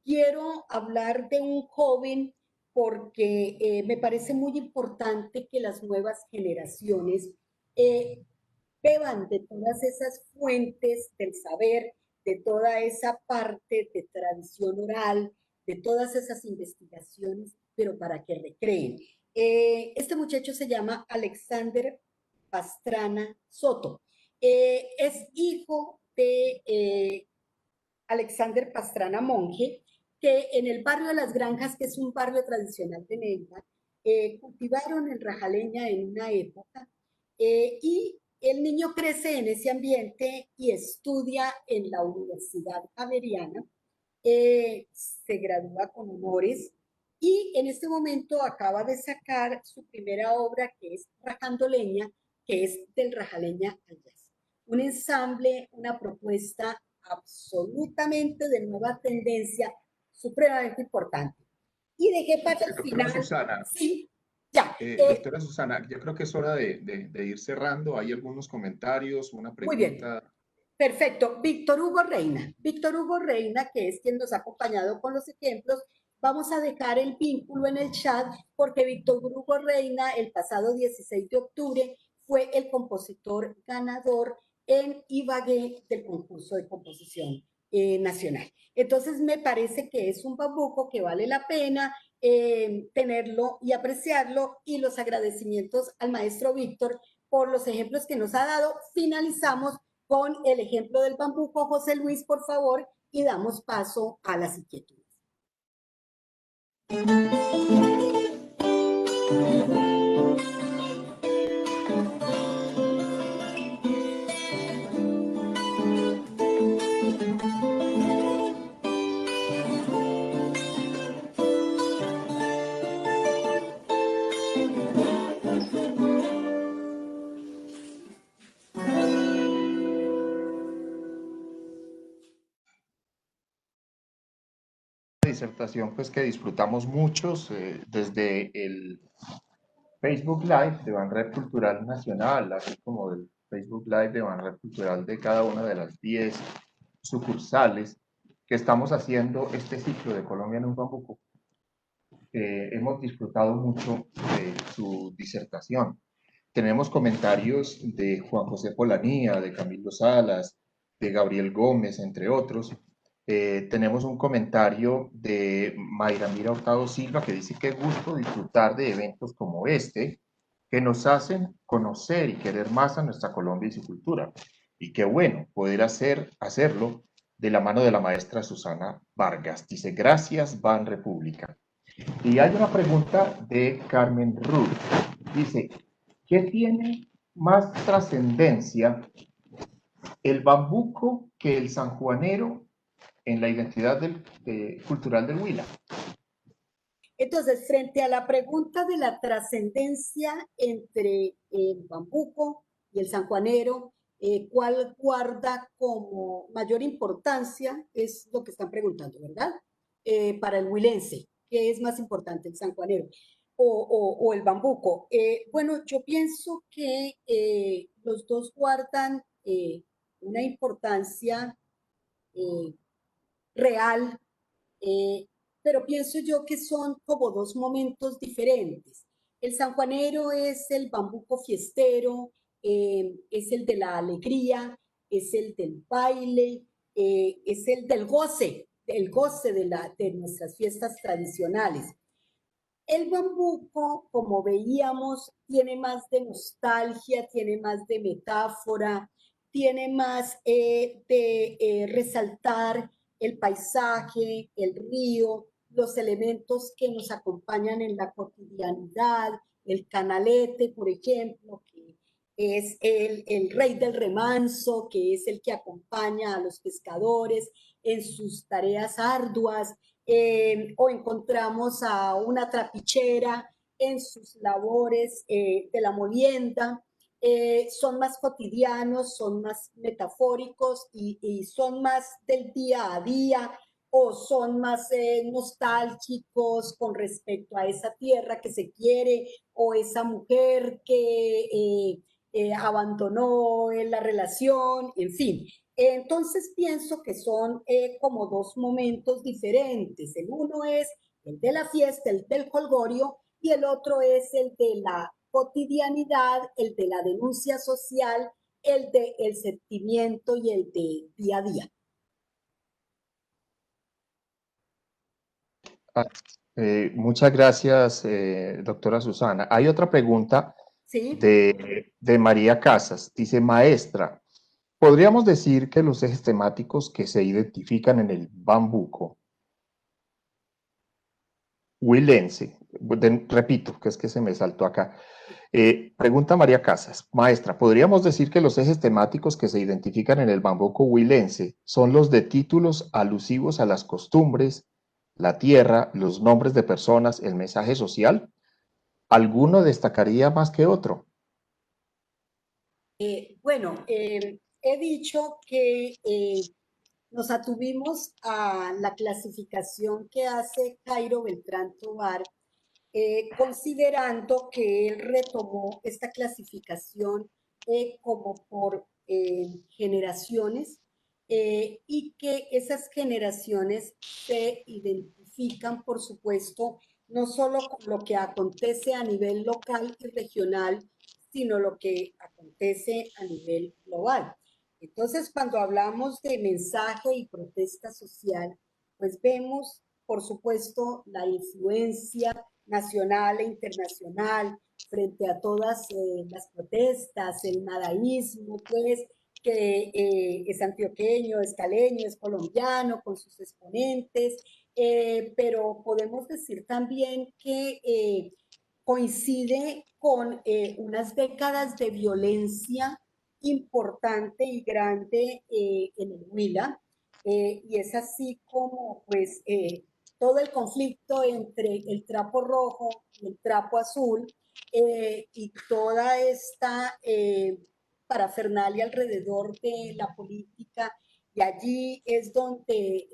Quiero hablar de un joven porque me parece muy importante que las nuevas generaciones beban de todas esas fuentes del saber, de toda esa parte de tradición oral, de todas esas investigaciones, pero para que recreen. Este muchacho se llama Alexander Pastrana Soto. Es hijo de Alexander Pastrana Monje, que en el barrio de Las Granjas, que es un barrio tradicional de Neiva, cultivaron el rajaleña en una época y el niño crece en ese ambiente y estudia en la Universidad Javeriana, se gradúa con honores y en este momento acaba de sacar su primera obra que es Rajando Leña, que es del rajaleña al jazz. Un ensamble, una propuesta absolutamente de nueva tendencia, supremamente importante. Y dejé para el Doctora final. Susana, Sí, ya. doctora Susana, yo creo que es hora de ir cerrando. Hay algunos comentarios, una Muy bien. pregunta. Perfecto. Víctor Hugo Reina. Víctor Hugo Reina, que es quien nos ha acompañado con los ejemplos. Vamos a dejar el vínculo en el chat porque Víctor Hugo Reina el pasado 16 de octubre fue el compositor ganador en Ibagué del concurso de composición nacional. Entonces me parece que es un bambuco que vale la pena tenerlo y apreciarlo, y los agradecimientos al maestro Víctor por los ejemplos que nos ha dado. Finalizamos con el ejemplo del bambuco, José Luis, por favor, y damos paso a las inquietudes. Disertación pues que disfrutamos muchos desde el Facebook Live de Banred Cultural Nacional, así como el Facebook Live de Banred Cultural de cada una de las 10 sucursales que estamos haciendo este ciclo de Colombia en un bambuco. Hemos disfrutado mucho de su disertación. Tenemos comentarios de Juan José Polanía, de Camilo Salas, de Gabriel Gómez, entre otros. Tenemos un comentario de Mayra Mira Hurtado Silva que dice que gusto disfrutar de eventos como este, que nos hacen conocer y querer más a nuestra Colombia y su cultura. Y qué bueno poder hacerlo de la mano de la maestra Susana Vargas. Dice, gracias, Ban República. Y hay una pregunta de Carmen Ruth. Dice, ¿qué tiene más trascendencia el bambuco que el sanjuanero en la identidad cultural del Huila? Entonces, frente a la pregunta de la trascendencia entre el bambuco y el sanjuanero, ¿cuál guarda como mayor importancia? Es lo que están preguntando, ¿verdad? Para el huilense, ¿qué es más importante, el sanjuanero o el bambuco? Bueno, yo pienso que los dos guardan una importancia eh, real, eh, pero pienso yo que son como dos momentos diferentes. El sanjuanero es el bambuco fiestero, es el de la alegría, es el del baile, es el goce de nuestras fiestas tradicionales. El bambuco, como veíamos, tiene más de nostalgia, tiene más de metáfora, tiene más de resaltar el paisaje, el río, los elementos que nos acompañan en la cotidianidad, el canalete, por ejemplo, que es el rey del remanso, que es el que acompaña a los pescadores en sus tareas arduas, o encontramos a una trapichera en sus labores de la molienda. Son más cotidianos, son más metafóricos y son más del día a día o son más nostálgicos con respecto a esa tierra que se quiere o esa mujer que abandonó la relación, en fin. Entonces pienso que son como dos momentos diferentes. El uno es el de la fiesta, el del jolgorio, y el otro es el de la cotidianidad, el de la denuncia social, el de el sentimiento y el de día a día. Ah, muchas gracias, doctora Susana. Hay otra pregunta ¿Sí? de María Casas. Dice, maestra, ¿podríamos decir que los ejes temáticos que se identifican en el bambuco huilense, repito, que es que se me saltó acá, pregunta María Casas, maestra, ¿podríamos decir que los ejes temáticos que se identifican en el bambuco huilense son los de títulos alusivos a las costumbres, la tierra, los nombres de personas, el mensaje social? ¿Alguno destacaría más que otro? Bueno, he dicho que nos atuvimos a la clasificación que hace Jairo Beltrán Tovar, considerando que él retomó esta clasificación como por generaciones y que esas generaciones se identifican, por supuesto, no solo con lo que acontece a nivel local y regional, sino lo que acontece a nivel global. Entonces, cuando hablamos de mensaje y protesta social, pues vemos, por supuesto, la influencia nacional e internacional frente a todas las protestas, el nadaísmo, pues, que es antioqueño, es caleño, es colombiano, con sus exponentes, pero podemos decir también que coincide con unas décadas de violencia importante y grande en el Huila, y es así como pues todo el conflicto entre el trapo rojo y el trapo azul y toda esta parafernalia alrededor de la política, y allí es donde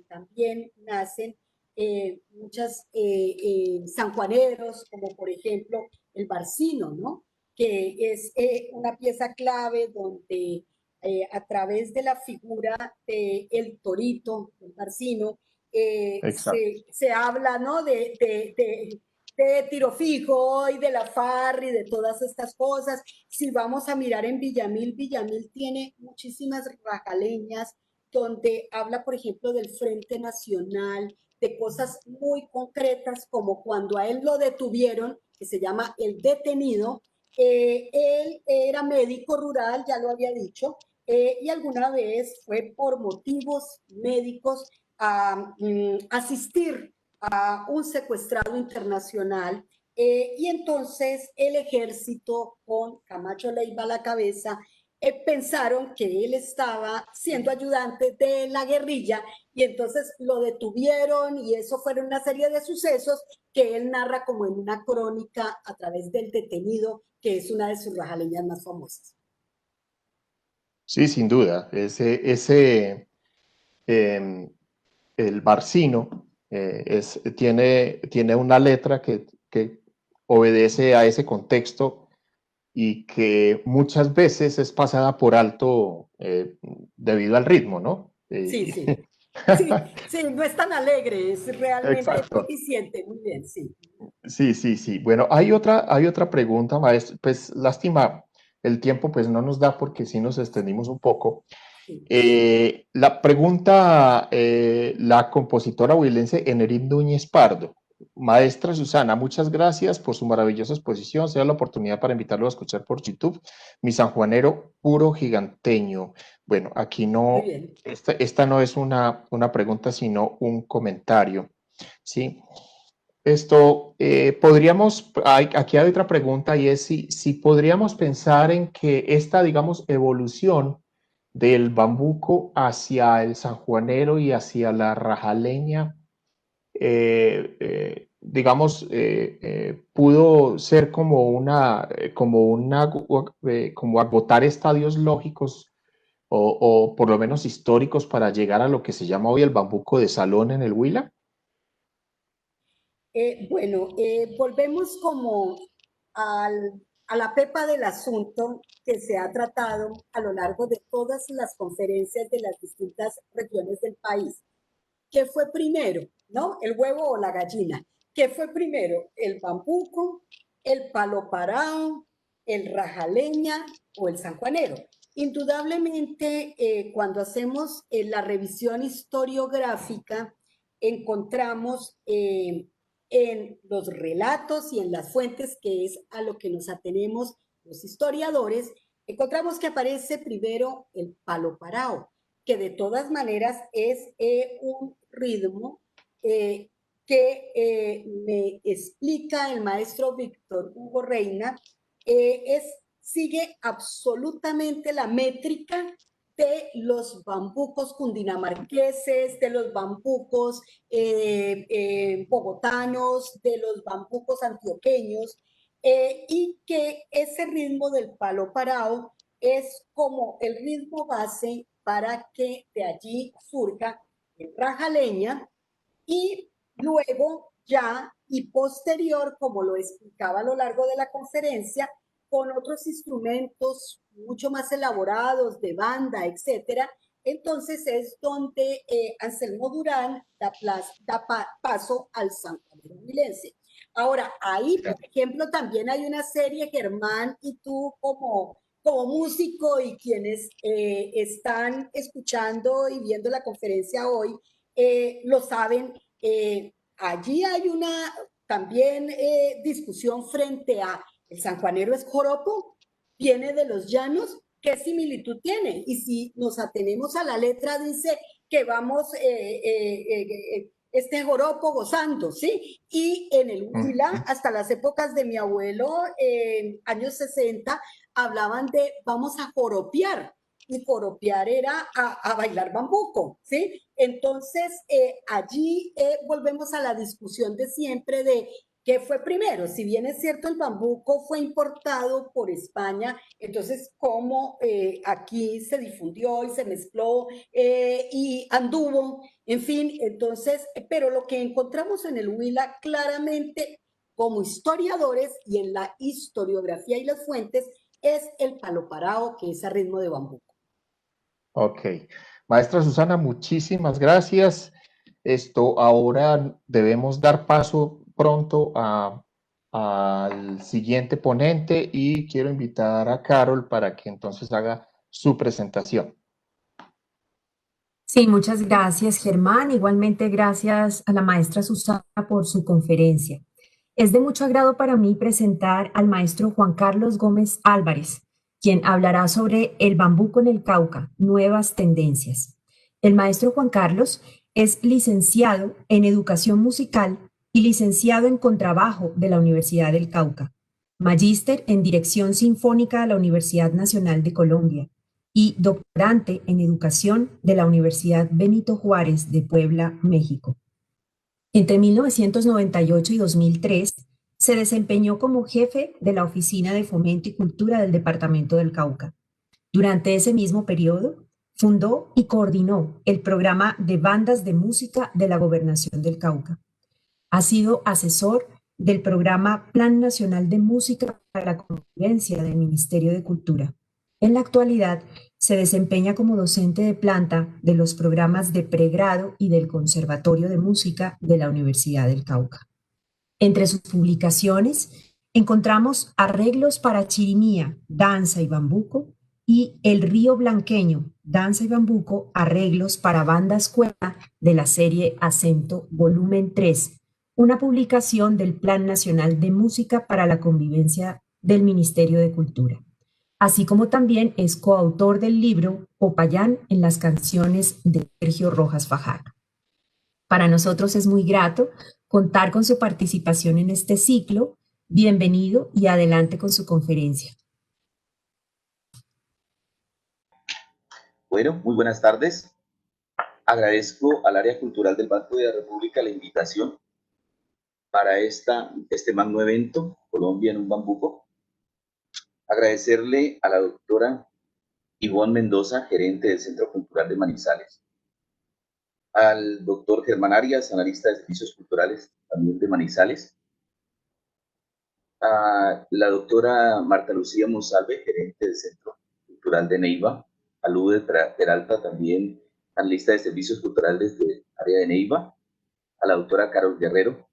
también nacen muchas sanjuaneros, como por ejemplo el Barcino, ¿no? Que es una pieza clave donde a través de la figura de el torito, el Barcino, Exacto. se habla, ¿no? De tiro fijo y de la FARC y de todas estas cosas. Si vamos a mirar en Villamil, Villamil tiene muchísimas rajaleñas donde habla, por ejemplo, del Frente Nacional, de cosas muy concretas, como cuando a él lo detuvieron, que se llama El Detenido. Él era médico rural, ya lo había dicho, y alguna vez fue por motivos médicos a asistir a un secuestrado internacional, y entonces el ejército, con Camacho Leiva a la cabeza, pensaron que él estaba siendo ayudante de la guerrilla, y entonces lo detuvieron, y eso fueron una serie de sucesos que él narra como en una crónica a través del Detenido, que es una de sus rajaleñas más famosas. Sí, sin duda. Eh, el Barcino tiene una letra que obedece a ese contexto y que muchas veces es pasada por alto debido al ritmo, ¿no? Sí, sí. Sí, sí, no es tan alegre, es realmente Exacto. eficiente, muy bien, sí. Sí, sí, sí. Bueno, hay otra pregunta, maestro. Pues lástima, el tiempo pues no nos da porque sí nos extendimos un poco. Sí. La pregunta, la compositora huilense Enerit Núñez Pardo. Maestra Susana, muchas gracias por su maravillosa exposición. Se da la oportunidad para invitarlo a escuchar por YouTube. Mi sanjuanero puro giganteño. Bueno, aquí Muy no, bien. esta no es una pregunta, sino un comentario. ¿Sí? Esto, aquí hay otra pregunta y es si podríamos pensar en que esta, digamos, evolución del bambuco hacia el sanjuanero y hacia la rajaleña, pudo ser como agotar estadios lógicos o por lo menos históricos para llegar a lo que se llama hoy el bambuco de salón en el Huila. Bueno, volvemos como a la pepa del asunto que se ha tratado a lo largo de todas las conferencias de las distintas regiones del país. ¿Qué fue primero, no? ¿El huevo o la gallina? ¿Qué fue primero? ¿El bambuco, el palo parado, el rajaleña o el sanjuanero? Indudablemente, cuando hacemos la revisión historiográfica, encontramos en los relatos y en las fuentes, que es a lo que nos atenemos los historiadores, encontramos que aparece primero el palo parado, que de todas maneras es un ritmo que me explica el maestro Víctor Hugo Reina, sigue absolutamente la métrica de los bambucos cundinamarqueses, de los bambucos bogotanos, de los bambucos antioqueños, y que ese ritmo del palo parado es como el ritmo base para que de allí surja el rajaleña, y luego ya y posterior, como lo explicaba a lo largo de la conferencia, con otros instrumentos mucho más elaborados de banda, etcétera. Entonces es donde Anselmo Durán paso al sanjuanero huilense. Ahora, ahí, por ejemplo, también hay una serie, Germán, y tú como músico y quienes están escuchando y viendo la conferencia hoy, lo saben. Allí hay una también discusión frente a el sanjuanero es joropo, viene de los llanos, ¿qué similitud tiene? Y si nos atenemos a la letra, dice que vamos este joropo gozando, ¿sí? Y en el Huila, hasta las épocas de mi abuelo, en años 60, hablaban de vamos a joropear, y joropear era a bailar bambuco, ¿sí? Entonces, allí volvemos a la discusión de siempre de qué fue primero. Si bien es cierto, el bambuco fue importado por España, entonces cómo aquí se difundió y se mezcló y anduvo, en fin, entonces, pero lo que encontramos en el Huila claramente como historiadores y en la historiografía y las fuentes es el palo parado, que es a ritmo de bambuco. Ok. Maestra Susana, muchísimas gracias. Ahora debemos dar paso pronto al siguiente ponente y quiero invitar a Carol para que entonces haga su presentación. Sí, muchas gracias, Germán. Igualmente, gracias a la maestra Susana por su conferencia. Es de mucho agrado para mí presentar al maestro Juan Carlos Gómez Álvarez, quien hablará sobre el bambuco en el Cauca, nuevas tendencias. El maestro Juan Carlos es licenciado en educación musical y licenciado en contrabajo de la Universidad del Cauca, magíster en dirección sinfónica de la Universidad Nacional de Colombia y doctorante en educación de la Universidad Benito Juárez de Puebla, México. Entre 1998 y 2003 se desempeñó como jefe de la Oficina de Fomento y Cultura del Departamento del Cauca. Durante ese mismo periodo, fundó y coordinó el programa de bandas de música de la Gobernación del Cauca. Ha sido asesor del programa Plan Nacional de Música para la Convivencia del Ministerio de Cultura. En la actualidad, se desempeña como docente de planta de los programas de pregrado y del Conservatorio de Música de la Universidad del Cauca. Entre sus publicaciones encontramos Arreglos para chirimía, danza y bambuco y El río blanqueño, danza y bambuco, arreglos para banda escuela de la serie Acento, volumen 3, una publicación del Plan Nacional de Música para la Convivencia del Ministerio de Cultura, así como también es coautor del libro Popayán en las canciones de Sergio Rojas Fajardo. Para nosotros es muy grato contar con su participación en este ciclo. Bienvenido y adelante con su conferencia. Bueno, muy buenas tardes. Agradezco al área cultural del Banco de la República la invitación para este magno evento, Colombia en un bambuco. Agradecerle a la doctora Ivonne Mendoza, gerente del Centro Cultural de Manizales, al doctor Germán Arias, analista de servicios culturales también de Manizales, a la doctora Marta Lucía Monsalve, gerente del Centro Cultural de Neiva, a Lourdes Peralta, también analista de servicios culturales del área de Neiva, a la doctora Carol Guerrero,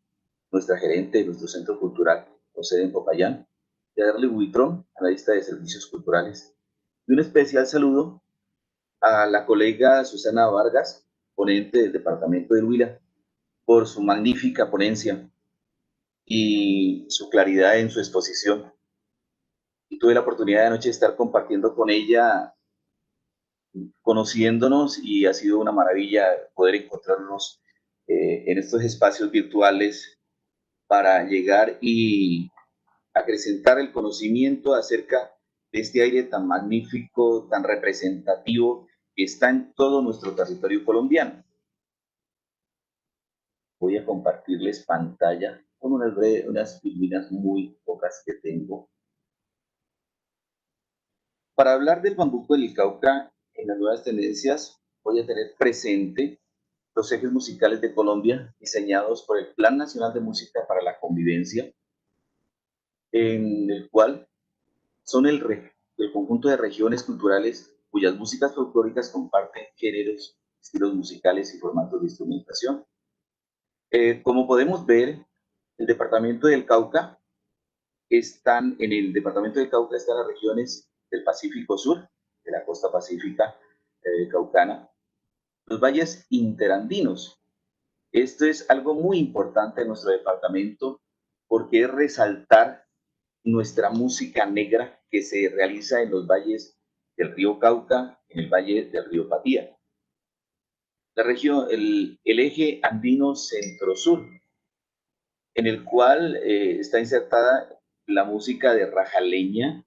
nuestra gerente de nuestro centro cultural con sede en Popayán, y a Darle Buitrón, analista de servicios culturales. Y un especial saludo a la colega Susana Vargas, ponente del departamento de Huila, por su magnífica ponencia y su claridad en su exposición. Y tuve la oportunidad de anoche de estar compartiendo con ella, conociéndonos, y ha sido una maravilla poder encontrarnos en estos espacios virtuales para llegar y acrecentar el conocimiento acerca de este aire tan magnífico, tan representativo, que está en todo nuestro territorio colombiano. Voy a compartirles pantalla con unas filminas muy pocas que tengo. Para hablar del bambuco del Cauca en las nuevas tendencias, voy a tener presente los ejes musicales de Colombia diseñados por el Plan Nacional de Música para la Convivencia, en el cual son el conjunto de regiones culturales cuyas músicas folclóricas comparten géneros, estilos musicales y formatos de instrumentación. Como podemos ver, el departamento del Cauca en el departamento del Cauca están las regiones del Pacífico Sur, de la costa pacífica caucana, los valles interandinos. Esto es algo muy importante en nuestro departamento porque es resaltar nuestra música negra que se realiza en los valles del río Cauca, en el valle del río Patía. La región, el eje andino centro-sur, en el cual está insertada la música de Rajaleña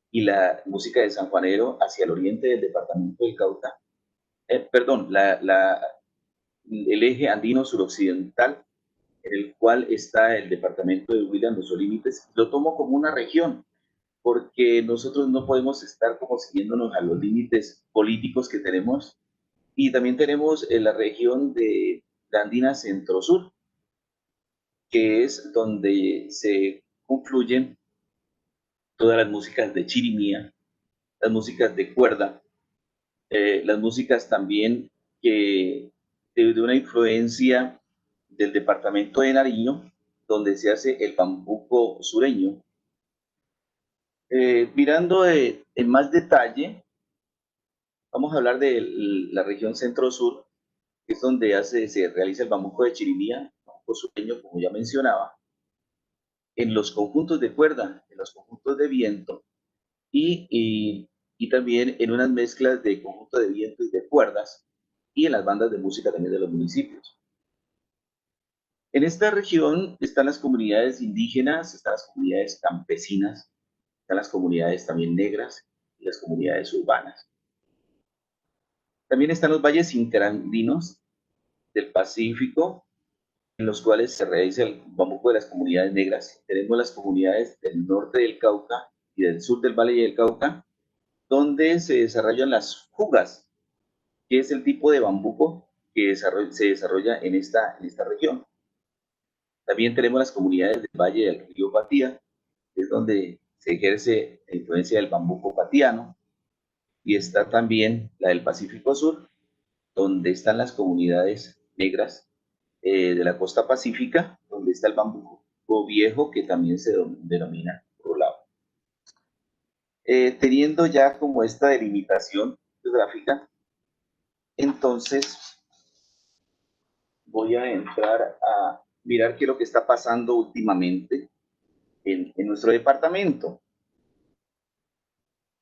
y la música de San Juanero hacia el oriente del departamento del Cauca. El eje andino suroccidental, en el cual está el departamento de Huila en los límites. Lo tomo como una región, porque nosotros no podemos estar como siguiéndonos a los límites políticos que tenemos. Y también tenemos la región de la Andina Centro-Sur, que es donde se confluyen todas las músicas de chirimía, las músicas de cuerda, las músicas también que de una influencia del departamento de Nariño, donde se hace el bambuco sureño. Mirando en más detalle, Vamos a hablar de la región centro-sur, que es donde se realiza el bambuco de chirimía, bambuco sureño, como ya mencionaba, en los conjuntos de cuerda, en los conjuntos de viento y también en unas mezclas de conjunto de viento y de cuerdas y en las bandas de música también de los municipios. En esta región están las comunidades indígenas, están las comunidades campesinas, están las comunidades también negras y las comunidades urbanas. También están los valles interandinos del Pacífico, en los cuales se realiza el bambuco de las comunidades negras. Tenemos las comunidades del norte del Cauca y del sur del Valle del Cauca, donde se desarrollan las jugas, que es el tipo de bambuco que se desarrolla en esta región. También tenemos las comunidades del Valle del Río Patía, que es donde se ejerce la influencia del bambuco patiano, y está también la del Pacífico Sur, donde están las comunidades negras de la costa pacífica, donde está el bambuco viejo, que también se denomina rolado. Teniendo ya como esta delimitación geográfica, entonces voy a entrar a mirar qué es lo que está pasando últimamente en nuestro departamento.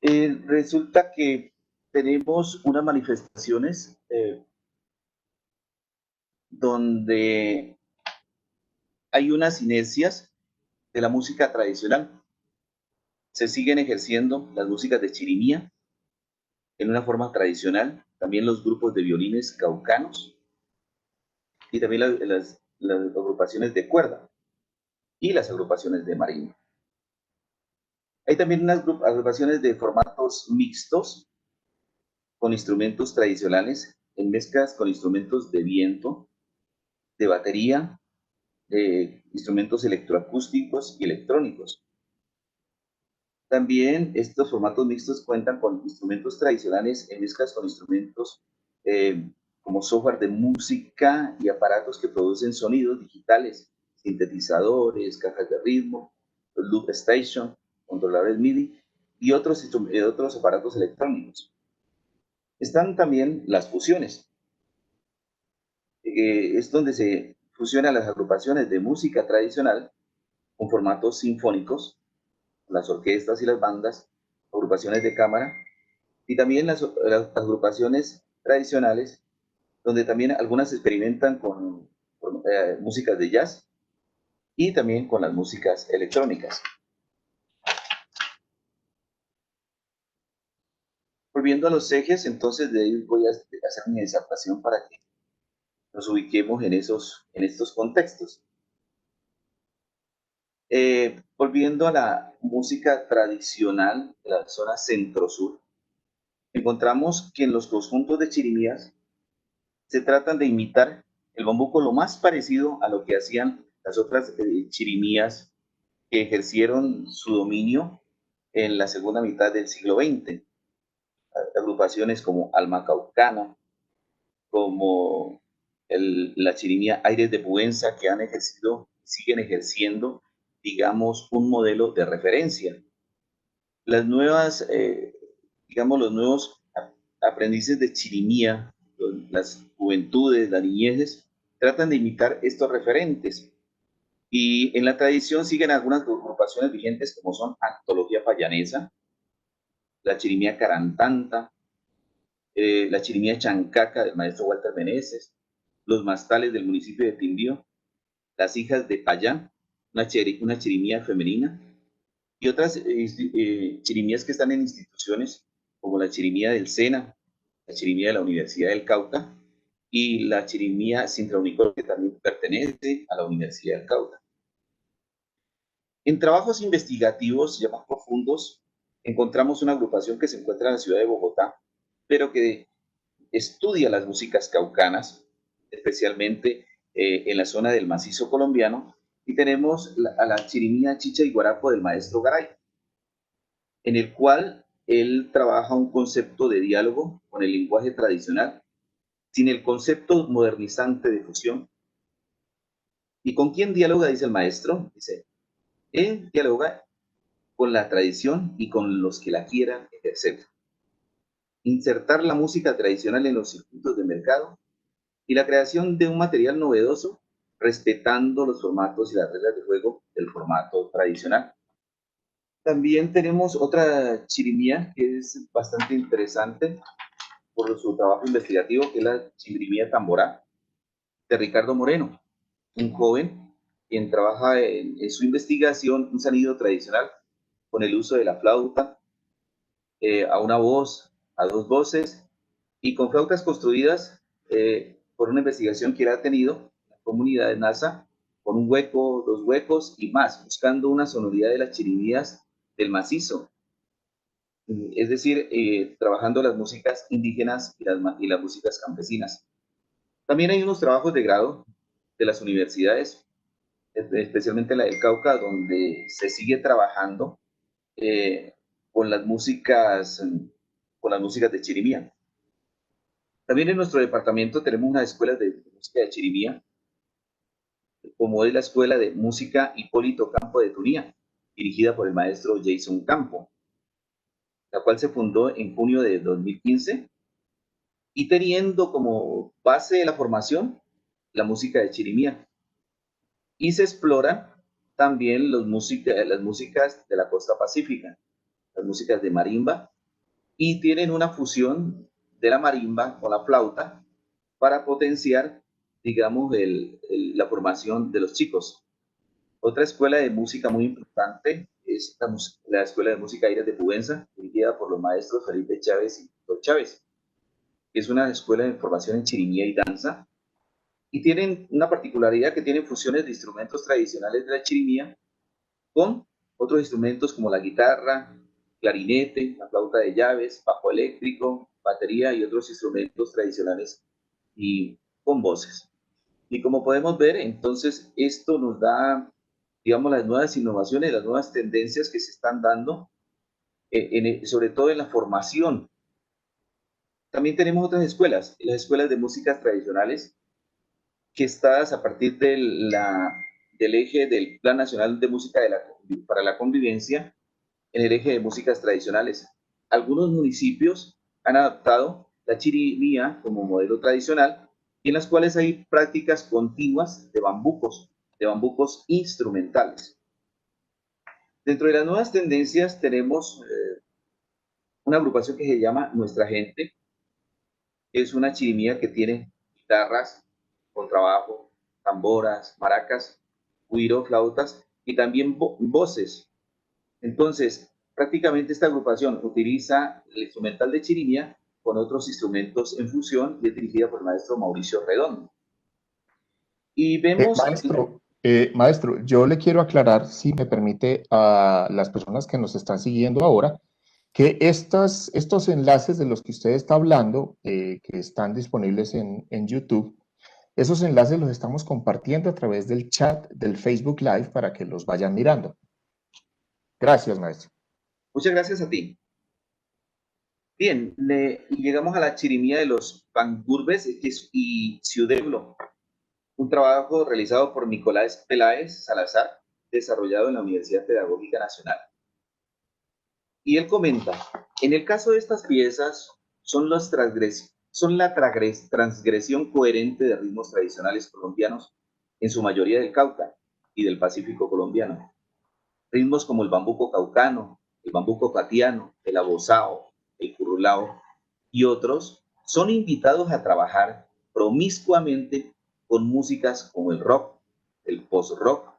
Resulta que tenemos unas manifestaciones donde hay unas inercias de la música tradicional. Se siguen ejerciendo las músicas de chirimía en una forma tradicional, también los grupos de violines caucanos y también las agrupaciones de cuerda y las agrupaciones de marimba. Hay también unas agrupaciones de formatos mixtos con instrumentos tradicionales en mezclas con instrumentos de viento, de batería, de instrumentos electroacústicos y electrónicos. También estos formatos mixtos cuentan con instrumentos tradicionales en mezclas con instrumentos como software de música y aparatos que producen sonidos digitales, sintetizadores, cajas de ritmo, loop station, controladores MIDI y otros aparatos electrónicos. Están también las fusiones. Es donde se fusionan las agrupaciones de música tradicional con formatos sinfónicos, las orquestas y las bandas, agrupaciones de cámara y también las agrupaciones tradicionales, donde también algunas experimentan con músicas de jazz y también con las músicas electrónicas. Volviendo a los ejes, entonces de ahí voy a hacer mi disertación para que nos ubiquemos en estos contextos. Volviendo a la música tradicional de la zona centro-sur, encontramos que en los conjuntos de chirimías se tratan de imitar el bambuco lo más parecido a lo que hacían las otras chirimías que ejercieron su dominio en la segunda mitad del siglo XX. Agrupaciones como Alma Caucana, como la chirimía Aires de Buenza, que han ejercido, siguen ejerciendo, digamos, un modelo de referencia. Las nuevas, digamos, los nuevos aprendices de chirimía, las juventudes, las niñeces, tratan de imitar estos referentes. Y en la tradición siguen algunas agrupaciones vigentes como son Antología Payanesa, la chirimía Carantanta, la chirimía Chancaca del maestro Walter Meneses, los mastales del municipio de Timbío, las hijas de Payán, una chirimía femenina, y otras chirimías que están en instituciones como la chirimía del SENA, la chirimía de la Universidad del Cauca y la chirimía Sintraunicorn, que también pertenece a la Universidad del Cauca. En trabajos investigativos ya más profundos, encontramos una agrupación que se encuentra en la ciudad de Bogotá, pero que estudia las músicas caucanas, especialmente en la zona del macizo colombiano, y tenemos a la chirimía Chicha y Guarapo del maestro Garay, en el cual él trabaja un concepto de diálogo con el lenguaje tradicional, sin el concepto modernizante de fusión. ¿Y con quién dialoga? Dice el maestro. Dice, él dialoga con la tradición y con los que la quieran ejercer. insertar la música tradicional en los circuitos de mercado y la creación de un material novedoso respetando los formatos y las reglas de juego del formato tradicional. También tenemos otra chirimía que es bastante interesante por su trabajo investigativo, que es la chirimía Tamborá de Ricardo Moreno, un joven quien trabaja en su investigación un sonido tradicional con el uso de la flauta, a una voz, a dos voces, y con flautas construidas por una investigación que él ha tenido en la comunidad de NASA, con un hueco, dos huecos y más, buscando una sonoridad de las chirimías del macizo, es decir, trabajando las músicas indígenas y las músicas campesinas. También hay unos trabajos de grado de las universidades, especialmente la del Cauca, donde se sigue trabajando eh, con las músicas, de chirimía. También en nuestro departamento tenemos unas escuelas de música de chirimía, como es la Escuela de Música Hipólito Campo de Tunía, dirigida por el maestro Jason Campo, la cual se fundó en junio de 2015 y teniendo como base de la formación la música de chirimía. Y se explora también las músicas de la costa pacífica, las músicas de marimba, y tienen una fusión de la marimba con la flauta para potenciar, digamos, la formación de los chicos. Otra escuela de música muy importante es la Escuela de Música Aires de Pubenza, dirigida por los maestros Felipe Chávez y Víctor Chávez. Es una escuela de formación en chirimía y danza, y tienen una particularidad que tienen fusiones de instrumentos tradicionales de la chirimía con otros instrumentos como la guitarra, clarinete, la flauta de llaves, bajo eléctrico, batería y otros instrumentos tradicionales y con voces. Y como podemos ver, entonces esto nos da, digamos, las nuevas innovaciones, las nuevas tendencias que se están dando, sobre todo en la formación. También tenemos otras escuelas, las escuelas de músicas tradicionales, que estadas a partir del eje del Plan Nacional de Música para la Convivencia, en el eje de músicas tradicionales. Algunos municipios han adaptado la chirimía como modelo tradicional, y en las cuales hay prácticas continuas de bambucos instrumentales. Dentro de las nuevas tendencias tenemos una agrupación que se llama Nuestra Gente. Es una chirimía que tiene guitarras, contrabajo, tamboras, maracas, güiro, flautas y también voces. Entonces, prácticamente esta agrupación utiliza el instrumental de chirimía con otros instrumentos en fusión, y es dirigida por el maestro Mauricio Redondo. Y vemos... Maestro, yo le quiero aclarar, si me permite, a las personas que nos están siguiendo ahora, que estos enlaces de los que usted está hablando, que están disponibles en YouTube, esos enlaces los estamos compartiendo a través del chat del Facebook Live para que los vayan mirando. Gracias, maestro. Muchas gracias a ti. Bien, llegamos a la chirimía de los Pangurbes y Ciudeblo, un trabajo realizado por Nicolás Peláez Salazar, desarrollado en la Universidad Pedagógica Nacional. Y él comenta, en el caso de estas piezas, son la transgresión coherente de ritmos tradicionales colombianos, en su mayoría del Cauca y del Pacífico colombiano. Ritmos como el bambuco caucano, el bambuco patiano, el abozao, el currulao y otros son invitados a trabajar promiscuamente con músicas como el rock, el post-rock,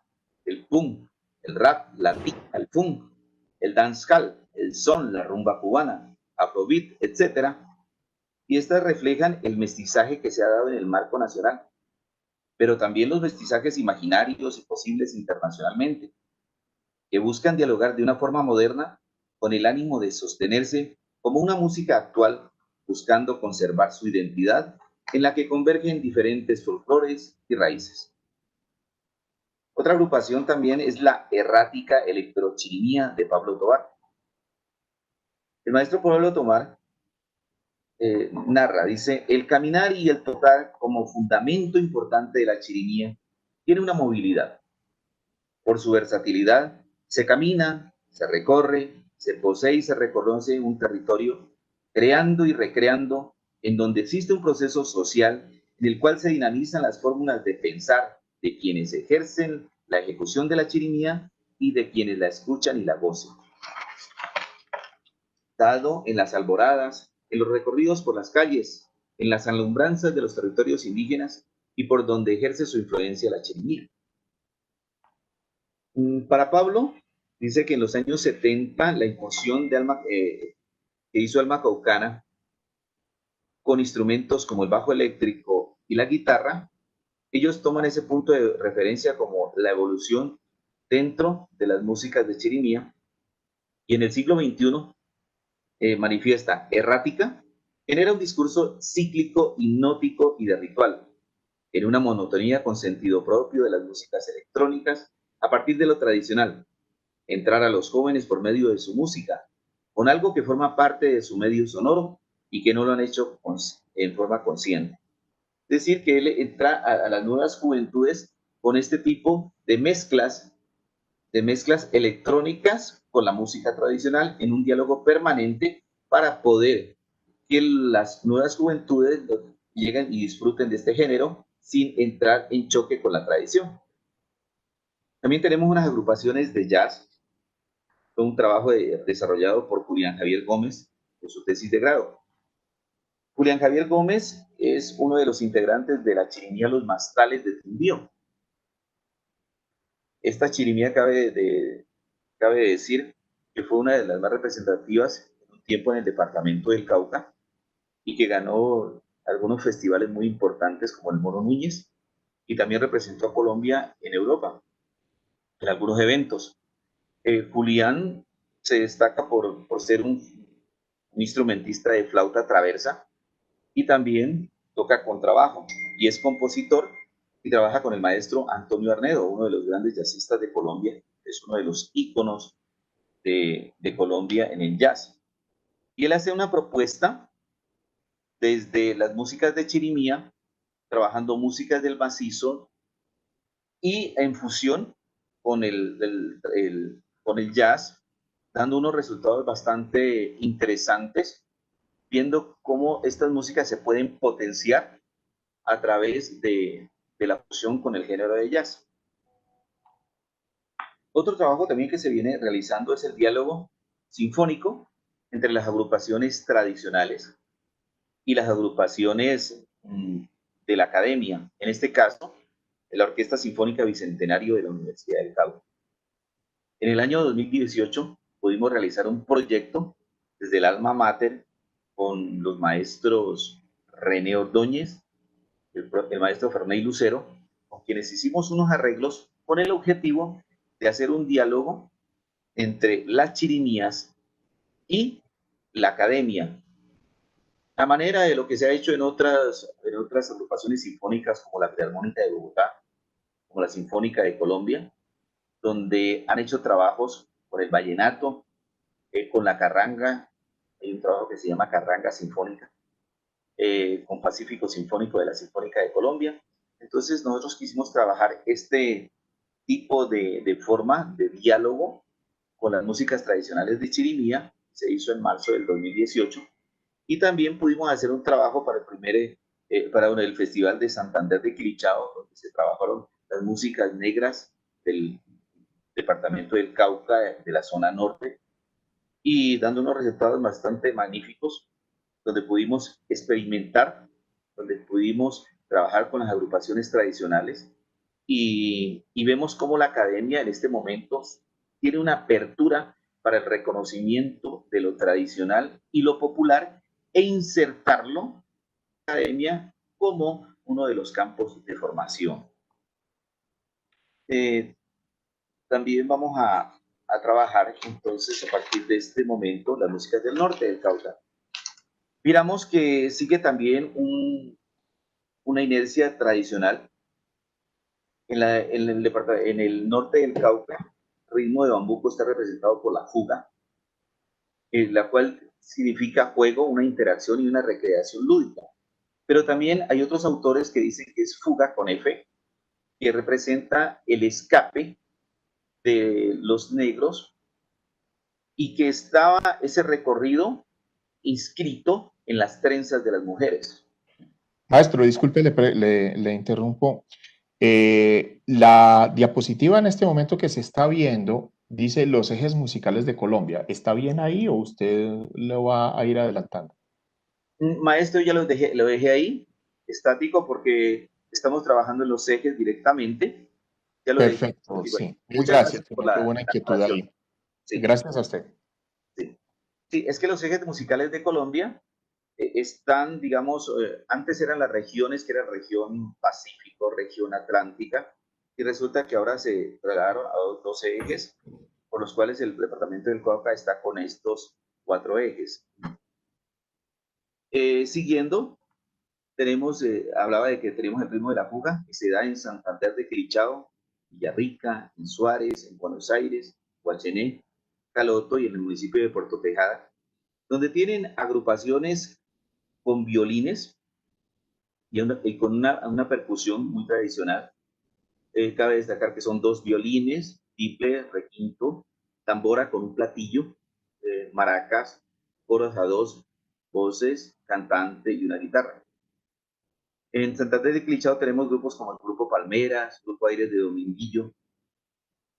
el punk, el rap, la tica, el funk, el dancehall, el son, la rumba cubana, afrobeat, etc. Y estas reflejan el mestizaje que se ha dado en el marco nacional, pero también los mestizajes imaginarios y posibles internacionalmente, que buscan dialogar de una forma moderna con el ánimo de sostenerse como una música actual, buscando conservar su identidad, en la que convergen diferentes folclores y raíces. Otra agrupación también es la errática electrochirimía de Pablo Tovar. El maestro Pablo Tovar narra, dice, el caminar y el tocar como fundamento importante de la chirimía tiene una movilidad. Por su versatilidad, se camina, se recorre, se posee y se reconoce un territorio creando y recreando, en donde existe un proceso social en el cual se dinamizan las fórmulas de pensar de quienes ejercen la ejecución de la chirimía y de quienes la escuchan y la gozan. Dado en las alboradas, en los recorridos por las calles, en las alumbranzas de los territorios indígenas y por donde ejerce su influencia la chirimía. Para Pablo, dice que en los años 70 la incursión que hizo Alma Caucana con instrumentos como el bajo eléctrico y la guitarra, ellos toman ese punto de referencia como la evolución dentro de las músicas de chirimía, y en el siglo XXI manifiesta errática, genera un discurso cíclico, hipnótico y de ritual, en una monotonía con sentido propio de las músicas electrónicas, a partir de lo tradicional, entrar a los jóvenes por medio de su música, con algo que forma parte de su medio sonoro y que no lo han hecho en forma consciente. Es decir, que él entra a las nuevas juventudes con este tipo de mezclas electrónicas con la música tradicional en un diálogo permanente para poder que las nuevas juventudes lleguen y disfruten de este género sin entrar en choque con la tradición. También tenemos unas agrupaciones de jazz. Fue un trabajo desarrollado por Julián Javier Gómez en su tesis de grado. Julián Javier Gómez es uno de los integrantes de la chirimía Los Mastales de Tundío. Esta chirimía cabe decir que fue una de las más representativas en un tiempo en el departamento del Cauca y que ganó algunos festivales muy importantes como el Mono Núñez, y también representó a Colombia en Europa en algunos eventos. Julián se destaca por ser un instrumentista de flauta traversa y también toca contrabajo y es compositor y trabaja con el maestro Antonio Arnedo, uno de los grandes jazzistas de Colombia, es uno de los íconos de Colombia en el jazz. Y él hace una propuesta desde las músicas de chirimía, trabajando músicas del macizo y en fusión con con el jazz, dando unos resultados bastante interesantes, viendo cómo estas músicas se pueden potenciar a través de la fusión con el género de jazz. Otro trabajo también que se viene realizando es el diálogo sinfónico entre las agrupaciones tradicionales y las agrupaciones de la academia, en este caso, la Orquesta Sinfónica Bicentenario de la Universidad del Cauca. En el año 2018 pudimos realizar un proyecto desde el alma mater con los maestros René Ordóñez, el maestro Ferney Lucero, con quienes hicimos unos arreglos con el objetivo de hacer un diálogo entre las chirimías y la academia, a manera de lo que se ha hecho en otras agrupaciones sinfónicas como la Filarmónica de Bogotá, como la Sinfónica de Colombia, donde han hecho trabajos con el vallenato, con la carranga. Hay un trabajo que se llama Carranga Sinfónica, con Pacífico Sinfónico de la Sinfónica de Colombia. Entonces nosotros quisimos trabajar este tipo de forma de diálogo con las músicas tradicionales de chirimía. Se hizo en marzo del 2018 y también pudimos hacer un trabajo para el Festival de Santander de Quilichao, donde se trabajaron las músicas negras del departamento del Cauca, de la zona norte, y dando unos resultados bastante magníficos, donde pudimos experimentar, donde pudimos trabajar con las agrupaciones tradicionales y vemos cómo la academia en este momento tiene una apertura para el reconocimiento de lo tradicional y lo popular e insertarlo en la academia como uno de los campos de formación. También vamos a trabajar entonces a partir de este momento las músicas del norte del Cauca. Miramos que sigue también una inercia tradicional. En el norte del Cauca, el ritmo de bambuco está representado por la fuga, la cual significa juego, una interacción y una recreación lúdica. Pero también hay otros autores que dicen que es fuga con F, que representa el escape de los negros y que estaba ese recorrido inscrito en las trenzas de las mujeres. Maestro, disculpe, le interrumpo. La diapositiva en este momento que se está viendo dice los ejes musicales de Colombia. ¿Está bien ahí o usted lo va a ir adelantando? Maestro, ya lo dejé ahí, estático, porque estamos trabajando en los ejes directamente. Ya lo dejé Perfecto, contigo ahí. sí. Mil Muchas gracias. gracias Se por notó la una inquietud aclaración. ahí. Sí, Gracias a usted. sí. Sí, es que los ejes musicales de Colombia están, digamos, antes eran las regiones, que era región Pacífico, región Atlántica, y resulta que ahora se trasladaron a 12 ejes, por los cuales el departamento del Cauca está con estos 4 ejes. Siguiendo, hablaba de que tenemos el ritmo de la fuga, que se da en Santander de Quilichao, Villarrica, en Suárez, en Buenos Aires, Guachené, Caloto y en el municipio de Puerto Tejada, donde tienen agrupaciones con violines y con una percusión muy tradicional. Cabe destacar que son 2 violines, tiple, requinto, tambora con un platillo, maracas, coros a 2, voces, cantante y una guitarra. En Santander de Clichao tenemos grupos como el Grupo Palmeras, Grupo Aires de Dominguillo.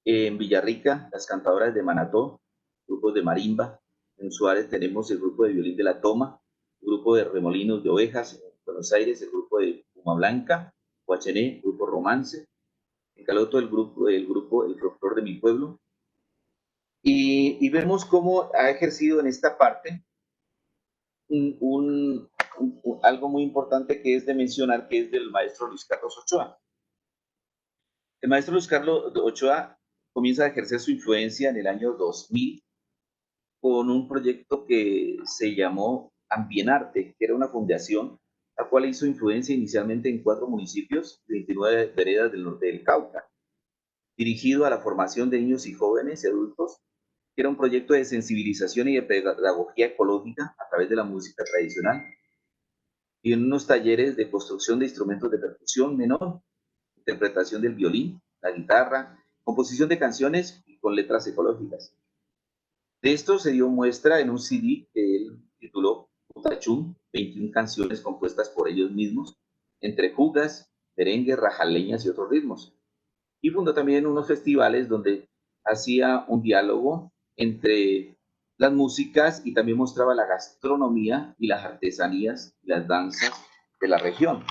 En Villarrica, las cantadoras de Manató, grupos de marimba. En Suárez tenemos el grupo de violín de la Toma, grupo de remolinos de ovejas. En Buenos Aires, el grupo de Puma Blanca. Guachené, grupo Romance. En Caloto, el folclor de mi pueblo. Y vemos cómo ha ejercido en esta parte algo muy importante que es de mencionar, que es del maestro Luis Carlos Ochoa. El maestro Luis Carlos Ochoa comienza a ejercer su influencia en el año 2000 con un proyecto que se llamó Ambienarte, que era una fundación, la cual hizo influencia inicialmente en 4 municipios, 29 veredas del norte del Cauca, dirigido a la formación de niños y jóvenes y adultos, que era un proyecto de sensibilización y de pedagogía ecológica a través de la música tradicional, y en unos talleres de construcción de instrumentos de percusión menor, interpretación del violín, la guitarra, composición de canciones con letras ecológicas. De esto se dio muestra en un CD que él tituló Putachún, 21 canciones compuestas por ellos mismos, entre jugas, merengues, rajaleñas y otros ritmos. Y fundó también unos festivales donde hacía un diálogo entre las músicas y también mostraba la gastronomía y las artesanías y las danzas de la región.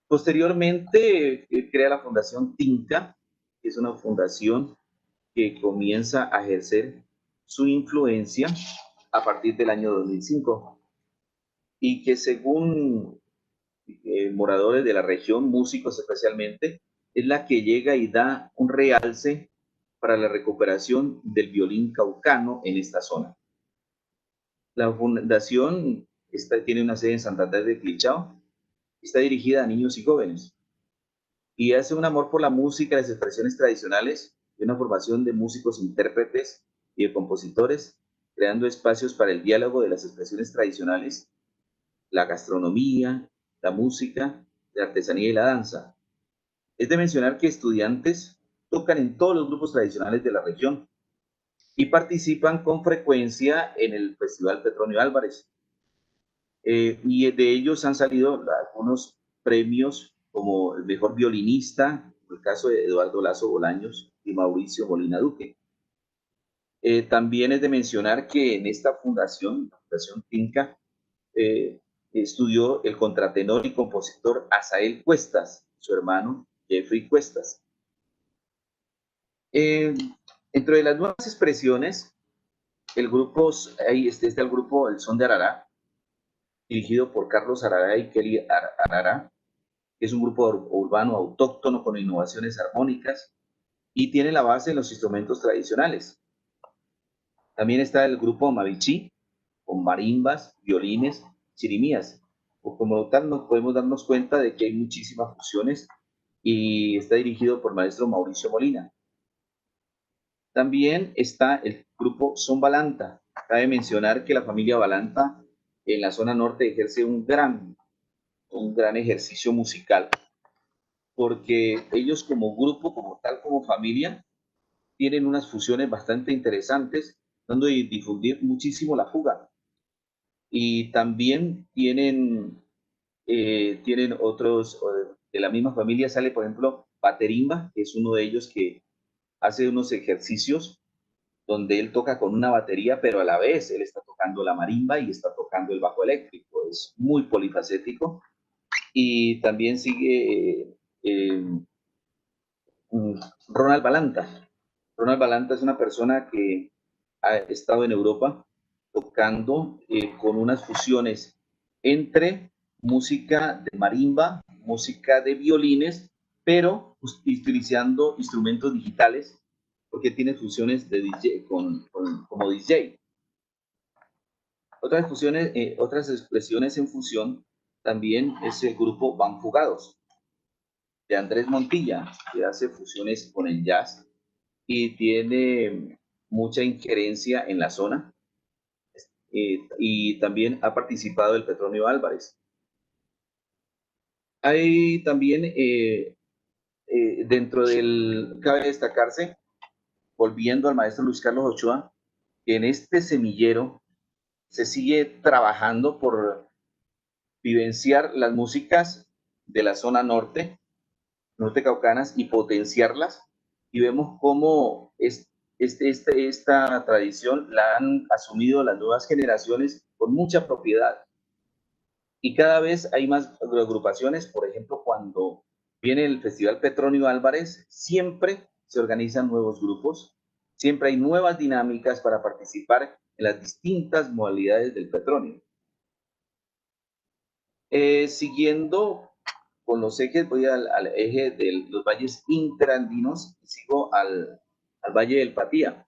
Posteriormente crea la Fundación Tinca, que es una fundación que comienza a ejercer su influencia a partir del año 2005 y que según moradores de la región, músicos especialmente, es la que llega y da un realce para la recuperación del violín caucano en esta zona. La fundación tiene una sede en Santander de Clichao, está dirigida a niños y jóvenes y hace un amor por la música y las expresiones tradicionales y una formación de músicos intérpretes y de compositores, creando espacios para el diálogo de las expresiones tradicionales, la gastronomía, la música, la artesanía y la danza. Es de mencionar que estudiantes tocan en todos los grupos tradicionales de la región y participan con frecuencia en el Festival Petronio Álvarez. Y de ellos han salido algunos premios como el mejor violinista, en el caso de Eduardo Lazo Bolaños y Mauricio Molina Duque. También es de mencionar que en esta fundación, la Fundación Tinca, estudió el contratenor y compositor Asael Cuestas, su hermano Jeffrey Cuestas. Dentro de las nuevas expresiones, el grupo, ahí está el grupo El Son de Arará, dirigido por Carlos Arará y Kelly Arará, que es un grupo urbano autóctono con innovaciones armónicas y tiene la base en los instrumentos tradicionales. También está el grupo Mavichí, con marimbas, violines, chirimías. O como tal, nos podemos darnos cuenta de que hay muchísimas fusiones y está dirigido por el maestro Mauricio Molina. También está el grupo Son Balanta. Cabe mencionar que la familia Balanta en la zona norte ejerce un gran ejercicio musical, porque ellos como grupo, como tal, como familia, tienen unas fusiones bastante interesantes tratando de difundir muchísimo la fuga. Y también tienen otros, de la misma familia sale, por ejemplo, Baterimba, que es uno de ellos que hace unos ejercicios donde él toca con una batería, pero a la vez él está tocando la marimba y está tocando el bajo eléctrico. Es muy polifacético. Y también sigue mm, Ronald Balanta. Ronald Balanta es una persona que ha estado en Europa tocando con unas fusiones entre música de marimba, música de violines, pero utilizando instrumentos digitales, porque tiene fusiones de DJ como DJ. Otras fusiones, otras expresiones en fusión también es el grupo Van Fugados, de Andrés Montilla, que hace fusiones con el jazz y tiene mucha injerencia en la zona, y también ha participado el Petronio Álvarez. Hay también, dentro del, cabe destacarse, volviendo al maestro Luis Carlos Ochoa, que en este semillero se sigue trabajando por vivenciar las músicas de la zona norte caucanas y potenciarlas, y vemos cómo esta tradición la han asumido las nuevas generaciones con mucha propiedad. Y cada vez hay más agrupaciones. Por ejemplo, cuando viene el Festival Petronio Álvarez, siempre se organizan nuevos grupos, siempre hay nuevas dinámicas para participar en las distintas modalidades del Petronio. Siguiendo con los ejes, voy al eje de los valles interandinos y sigo al Valle del Patía.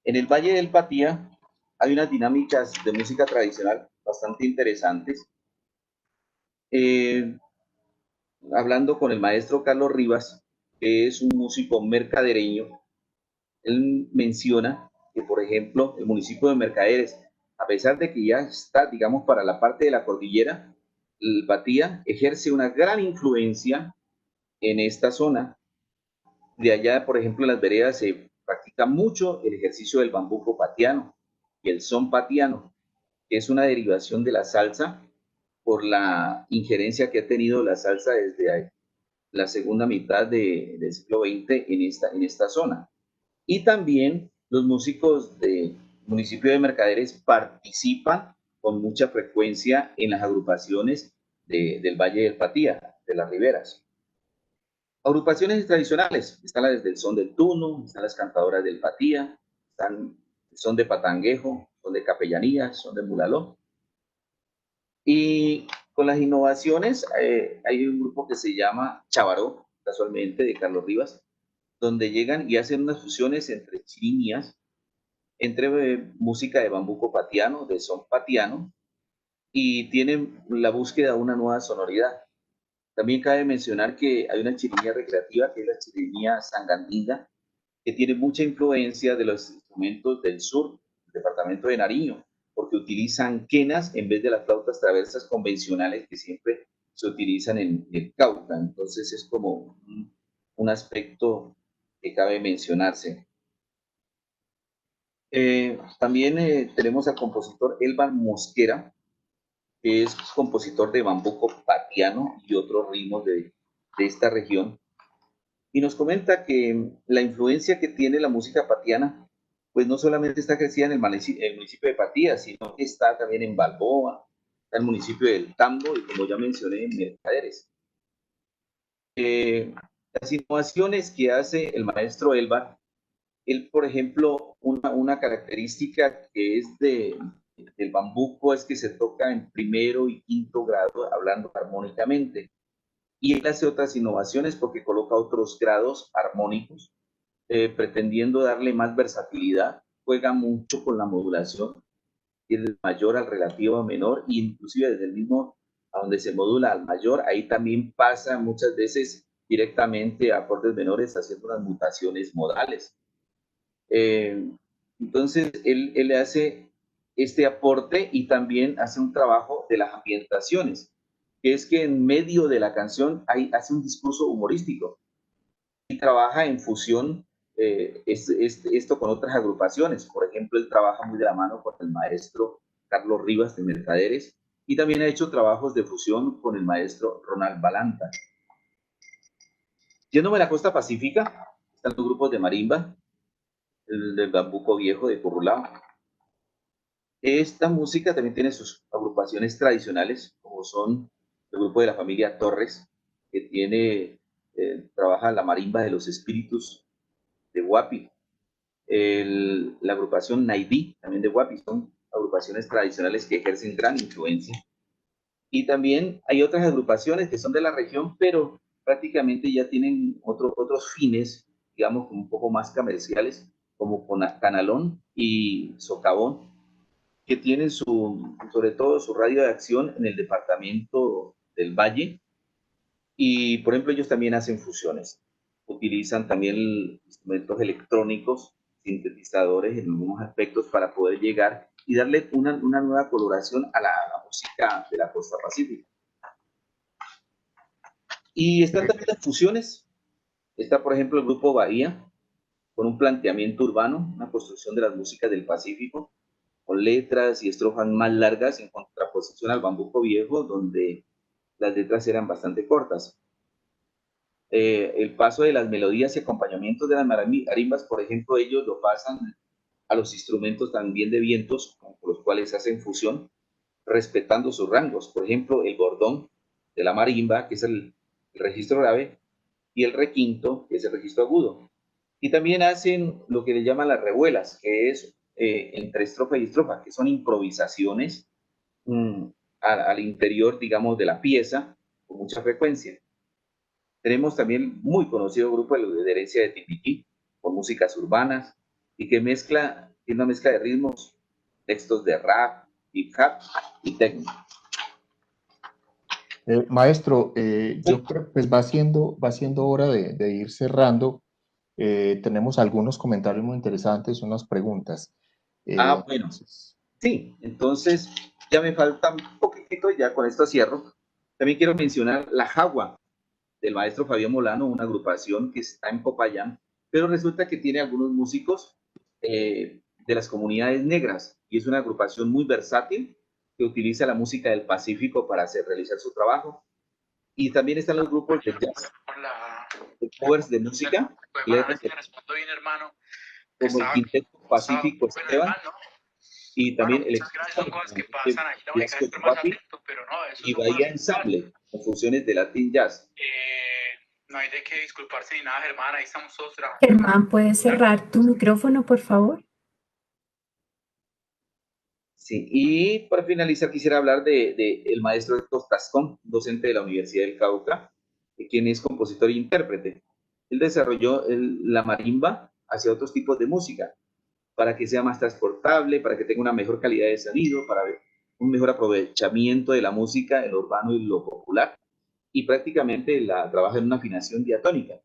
En el Valle del Patía hay unas dinámicas de música tradicional bastante interesantes. Hablando con el maestro Carlos Rivas, que es un músico mercadereño, él menciona que, por ejemplo, el municipio de Mercaderes, a pesar de que ya está, digamos, para la parte de la cordillera, el Patía ejerce una gran influencia en esta zona. De allá, por ejemplo, en las veredas se practica mucho el ejercicio del bambuco patiano y el son patiano, que es una derivación de la salsa por la injerencia que ha tenido la salsa desde la segunda mitad del siglo XX en esta zona. Y también los músicos del municipio de Mercaderes participan con mucha frecuencia en las agrupaciones del Valle del Patía, de las Riberas. Agrupaciones tradicionales, están las del son del Tuno, están las cantadoras del Patía, están son de Patanguejo, son de Capellanía, son de Mulaló. Y con las innovaciones, hay un grupo que se llama Chavaró, casualmente, de Carlos Rivas, donde llegan y hacen unas fusiones entre chirimías, entre música de bambuco patiano, de son patiano, y tienen la búsqueda de una nueva sonoridad. También cabe mencionar que hay una chirimía recreativa, que es la chirimía sangandinga, que tiene mucha influencia de los instrumentos del sur, del departamento de Nariño, porque utilizan quenas en vez de las flautas traversas convencionales que siempre se utilizan en el Cauca. Entonces es como un aspecto que cabe mencionarse. También tenemos al compositor Elban Mosquera, que es compositor de bambuco patiano y otros ritmos de esta región, y nos comenta que la influencia que tiene la música patiana, pues no solamente está crecida en el municipio de Patía, sino que está también en Balboa, está en el municipio del Tambo y, como ya mencioné, en Mercaderes. Las innovaciones que hace el maestro Elba, él, por ejemplo, una característica que es del bambuco es que se toca en primero y quinto grado, hablando armónicamente. Y él hace otras innovaciones porque coloca otros grados armónicos, pretendiendo darle más versatilidad. Juega mucho con la modulación, tiene mayor al relativo a menor, e inclusive desde el mismo a donde se modula al mayor, ahí también pasa muchas veces directamente a acordes menores haciendo unas mutaciones modales. Entonces, él hace este aporte y también hace un trabajo de las ambientaciones, que es que en medio de la canción hace un discurso humorístico y trabaja en fusión esto con otras agrupaciones. Por ejemplo, él trabaja muy de la mano con el maestro Carlos Rivas de Mercaderes y también ha hecho trabajos de fusión con el maestro Ronald Balanta. Yéndome a la costa pacífica, están los grupos de marimba, el del Bambuco Viejo de Curulao. Esta música también tiene sus agrupaciones tradicionales, como son el grupo de la familia Torres, que trabaja la marimba de los espíritus de Huapi. La agrupación Naidí, también de Huapi, son agrupaciones tradicionales que ejercen gran influencia. Y también hay otras agrupaciones que son de la región, pero prácticamente ya tienen otros fines, digamos, un poco más comerciales, como Canalón y Socavón, que tienen sobre todo su radio de acción en el departamento del Valle. Y, por ejemplo, ellos también hacen fusiones. Utilizan también instrumentos electrónicos, sintetizadores en algunos aspectos para poder llegar y darle una nueva coloración a la música de la costa pacífica. Y están también las fusiones. Está, por ejemplo, el grupo Bahía, con un planteamiento urbano, una construcción de las músicas del Pacífico, con letras y estrofas más largas en contraposición al Bambuco Viejo, donde las letras eran bastante cortas. El paso de las melodías y acompañamientos de las marimbas, por ejemplo, ellos lo pasan a los instrumentos también de vientos con los cuales hacen fusión, respetando sus rangos. Por ejemplo, el bordón de la marimba, que es el registro grave, y el requinto, que es el registro agudo. Y también hacen lo que le llaman las revuelas, que es entre estrofa y estrofa, que son improvisaciones al interior, digamos, de la pieza, con mucha frecuencia. Tenemos también muy conocido grupo de herencia de Timbiquí, con músicas urbanas, y que tiene una mezcla de ritmos, textos de rap, hip hop y techno. Maestro, yo creo que pues va siendo hora de ir cerrando. Tenemos algunos comentarios muy interesantes, unas preguntas. Bueno, Entonces, sí, entonces ya me falta un poquitito, ya con esto cierro. También quiero mencionar La Jagua, del maestro Fabián Molano, una agrupación que está en Popayán, pero resulta que tiene algunos músicos de las comunidades negras y es una agrupación muy versátil que utiliza la música del Pacífico para realizar su trabajo. Y también están los grupos de jazz, de covers de música, como el Quinteto Pacífico Esteban, y también el y Bahía Ensamble, con fusiones de Latin Jazz. No hay de qué disculparse ni nada, Germán, ahí estamos todos trabajando. Germán, ¿puedes cerrar tu micrófono, por favor? Sí, y para finalizar quisiera hablar de el maestro Héctor Tascón, docente de la Universidad del Cauca, quien es compositor e intérprete. Él desarrolló la marimba hacia otros tipos de música, para que sea más transportable, para que tenga una mejor calidad de sonido, para un mejor aprovechamiento de la música en lo urbano y lo popular, y prácticamente trabaja en una afinación diatónica.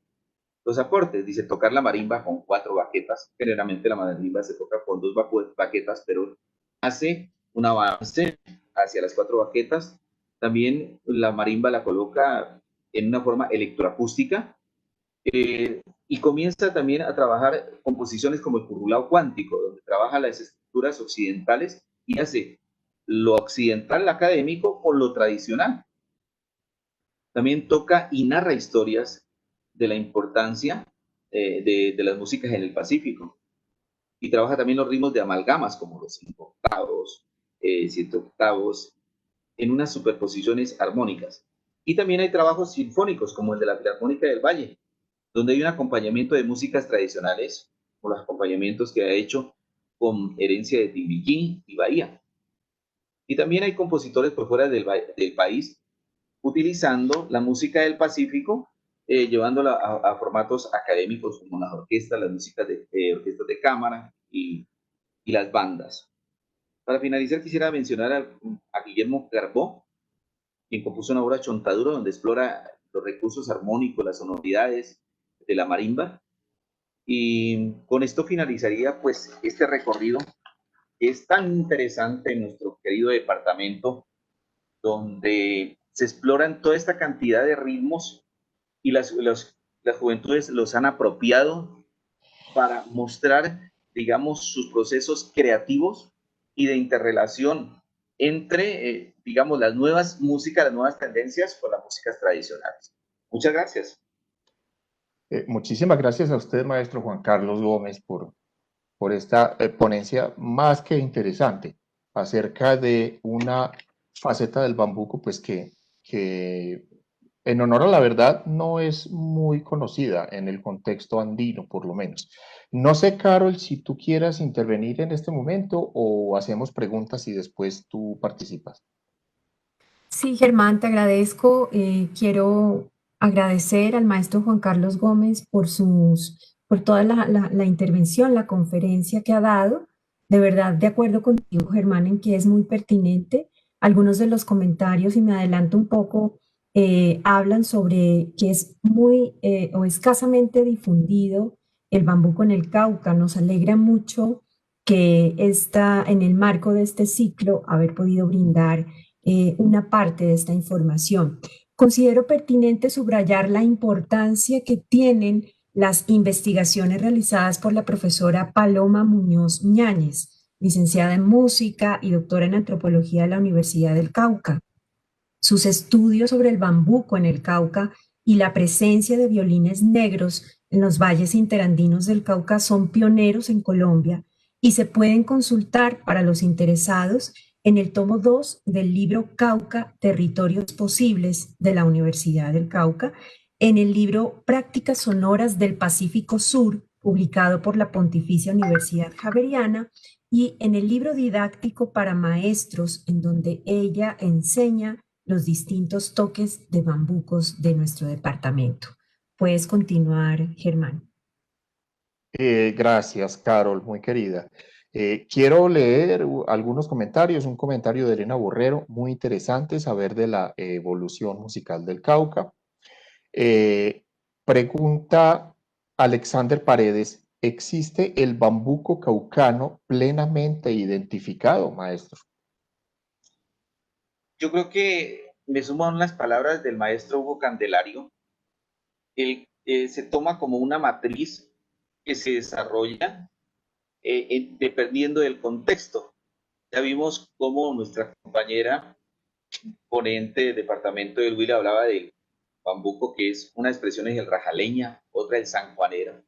Los aportes, dice, tocar la marimba con 4 baquetas. Generalmente la marimba se toca con 2 baquetas, pero hace un avance hacia las 4 baquetas. También la marimba la coloca en una forma electroacústica y comienza también a trabajar composiciones como el currulao cuántico, donde trabaja las estructuras occidentales y hace lo occidental académico con lo tradicional. También toca y narra historias de la importancia de las músicas en el Pacífico. Y trabaja también los ritmos de amalgamas, como los 5 octavos, 7 octavos, en unas superposiciones armónicas. Y también hay trabajos sinfónicos, como el de la Filarmónica del Valle, donde hay un acompañamiento de músicas tradicionales, como los acompañamientos que ha hecho con herencia de Timbiquí y Bahía. Y también hay compositores por fuera del país utilizando la música del Pacífico, llevándola a formatos académicos como las orquestas, las músicas de orquestas de cámara y las bandas. Para finalizar, quisiera mencionar a Guillermo Carbó, quien compuso una obra Chontaduro, donde explora los recursos armónicos, las sonoridades de la marimba. Y con esto finalizaría pues este recorrido que es tan interesante en nuestro querido departamento, donde se exploran toda esta cantidad de ritmos y las juventudes los han apropiado para mostrar, digamos, sus procesos creativos y de interrelación entre, digamos, las nuevas músicas, las nuevas tendencias con las músicas tradicionales. Muchas gracias. Muchísimas gracias a usted, maestro Juan Carlos Gómez, por esta ponencia más que interesante acerca de una faceta del bambuco, pues que en honor a la verdad no es muy conocida en el contexto andino, por lo menos. No sé, Carol, si tú quieras intervenir en este momento o hacemos preguntas y después tú participas. Sí, Germán, te agradezco. Quiero agradecer al maestro Juan Carlos Gómez por toda la intervención, la conferencia que ha dado. De verdad, de acuerdo contigo, Germán, en que es muy pertinente. Algunos de los comentarios, y me adelanto un poco, hablan sobre que es muy o escasamente difundido el bambuco en el Cauca. Nos alegra mucho que en el marco de este ciclo, haber podido brindar una parte de esta información. Considero pertinente subrayar la importancia que tienen las investigaciones realizadas por la profesora Paloma Muñoz Ñáñez, licenciada en música y doctora en antropología de la Universidad del Cauca. Sus estudios sobre el bambuco en el Cauca y la presencia de violines negros en los valles interandinos del Cauca son pioneros en Colombia y se pueden consultar para los interesados en el tomo 2 del libro Cauca, Territorios Posibles de la Universidad del Cauca, en el libro Prácticas Sonoras del Pacífico Sur, publicado por la Pontificia Universidad Javeriana, y en el libro didáctico para maestros, en donde ella enseña los distintos toques de bambucos de nuestro departamento. Puedes continuar, Germán. Gracias, Carol, muy querida. Quiero leer algunos comentarios. Un comentario de Elena Borrero, muy interesante saber de la evolución musical del Cauca. Pregunta Alexander Paredes, ¿existe el bambuco caucano plenamente identificado, maestro? Yo creo que me sumo a unas palabras del maestro Hugo Candelario. Él se toma como una matriz que se desarrolla dependiendo del contexto. Ya vimos cómo nuestra compañera ponente del departamento del Huila hablaba del bambuco, que es una expresión en el rajaleña, otra el sanjuanera.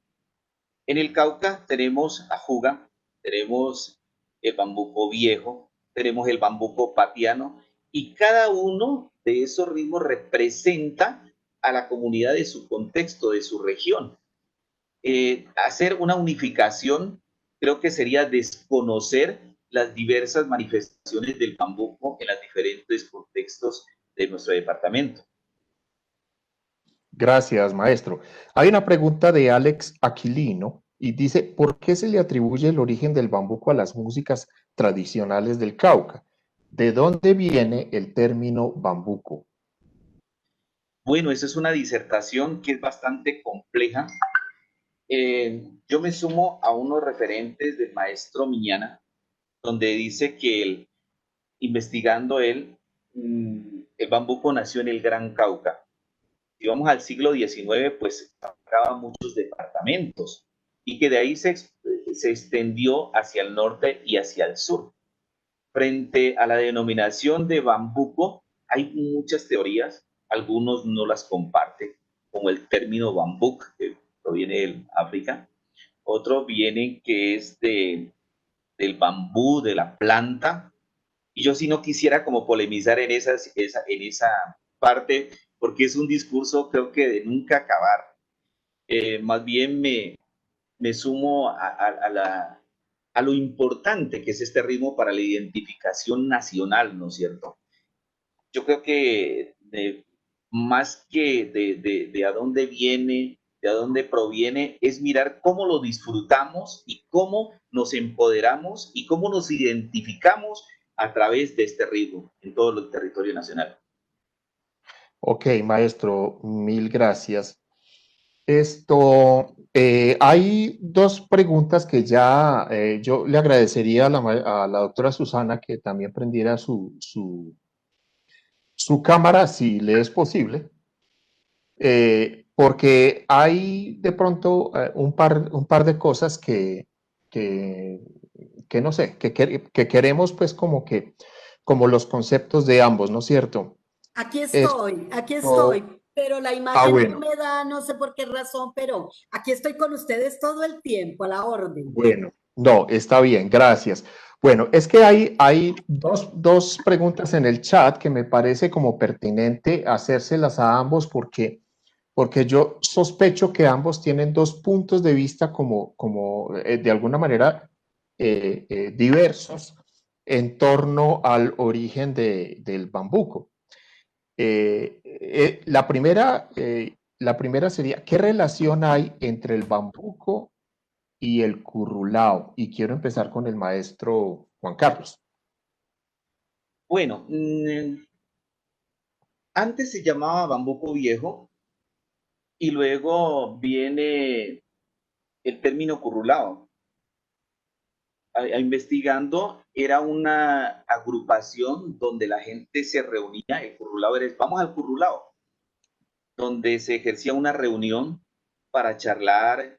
En el Cauca tenemos ajuga, tenemos el bambuco viejo, tenemos el bambuco patiano, y cada uno de esos ritmos representa a la comunidad de su contexto, de su región. Hacer una unificación creo que sería desconocer las diversas manifestaciones del bambuco en los diferentes contextos de nuestro departamento. Gracias, maestro. Hay una pregunta de Alex Aquilino y dice, ¿por qué se le atribuye el origen del bambuco a las músicas tradicionales del Cauca? ¿De dónde viene el término bambuco? Bueno, esa es una disertación que es bastante compleja. Yo me sumo a unos referentes del maestro Miñana, donde dice que investigando él, el bambuco nació en el Gran Cauca. Si vamos al siglo XIX, pues abarcaba muchos departamentos y que de ahí se extendió hacia el norte y hacia el sur. Frente a la denominación de bambuco, hay muchas teorías, algunos no las comparten, como el término bambuk, que proviene del África, otro viene que es del bambú, de la planta, y yo sí no quisiera como polemizar en esa parte, porque es un discurso creo que de nunca acabar. Más bien me sumo a lo importante que es este ritmo para la identificación nacional, ¿no es cierto? Yo creo que más que de a dónde viene, de a dónde proviene, es mirar cómo lo disfrutamos y cómo nos empoderamos y cómo nos identificamos a través de este ritmo en todo el territorio nacional. Ok, maestro, mil gracias. Hay dos preguntas que ya yo le agradecería a la doctora Susana que también prendiera su cámara, si le es posible. porque hay de pronto un par de cosas que, que no sé, que queremos pues como los conceptos de ambos, ¿no es cierto? Aquí Esto, estoy, pero la imagen no bueno, me da, no sé por qué razón, pero aquí estoy con ustedes todo el tiempo, a la orden. bueno, no, está bien, gracias. Bueno, es que hay dos preguntas en el chat que me parece como pertinente hacérselas a ambos porque yo sospecho que ambos tienen dos puntos de vista de alguna manera diversos en torno al origen del bambuco. La primera sería, ¿qué relación hay entre el bambuco y el currulao? Y quiero empezar con el maestro Juan Carlos. Bueno, antes se llamaba bambuco viejo y luego viene el término currulao. Investigando, era una agrupación donde la gente se reunía, el currulao era, vamos al currulao, donde se ejercía una reunión para charlar,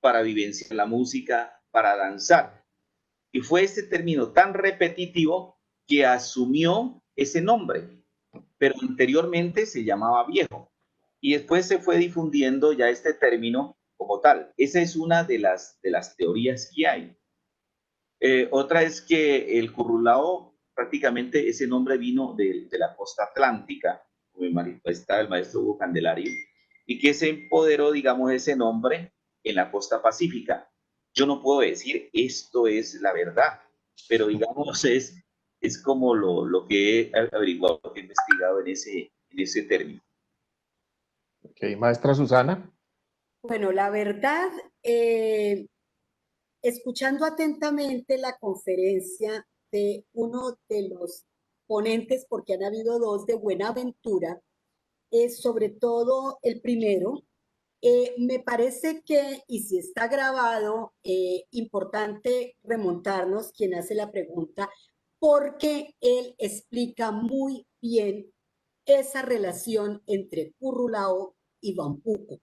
para vivenciar la música, para danzar. Y fue este término tan repetitivo que asumió ese nombre, pero anteriormente se llamaba viejo. Y después se fue difundiendo ya este término como tal. Esa es una de las teorías que hay. Otra es que el currulao, prácticamente ese nombre vino de la costa atlántica, como manifestaba el maestro Hugo Candelario, y que se empoderó, digamos, ese nombre en la costa pacífica. Yo no puedo decir esto es la verdad, pero digamos es como lo que he averiguado, lo que he investigado en ese término. Ok, maestra Susana. Bueno, la verdad, eh, escuchando atentamente la conferencia de uno de los ponentes, porque han habido dos de Buenaventura, sobre todo el primero, me parece que, y si está grabado, importante remontarnos quien hace la pregunta, porque él explica muy bien esa relación entre Currulao y Bambuco.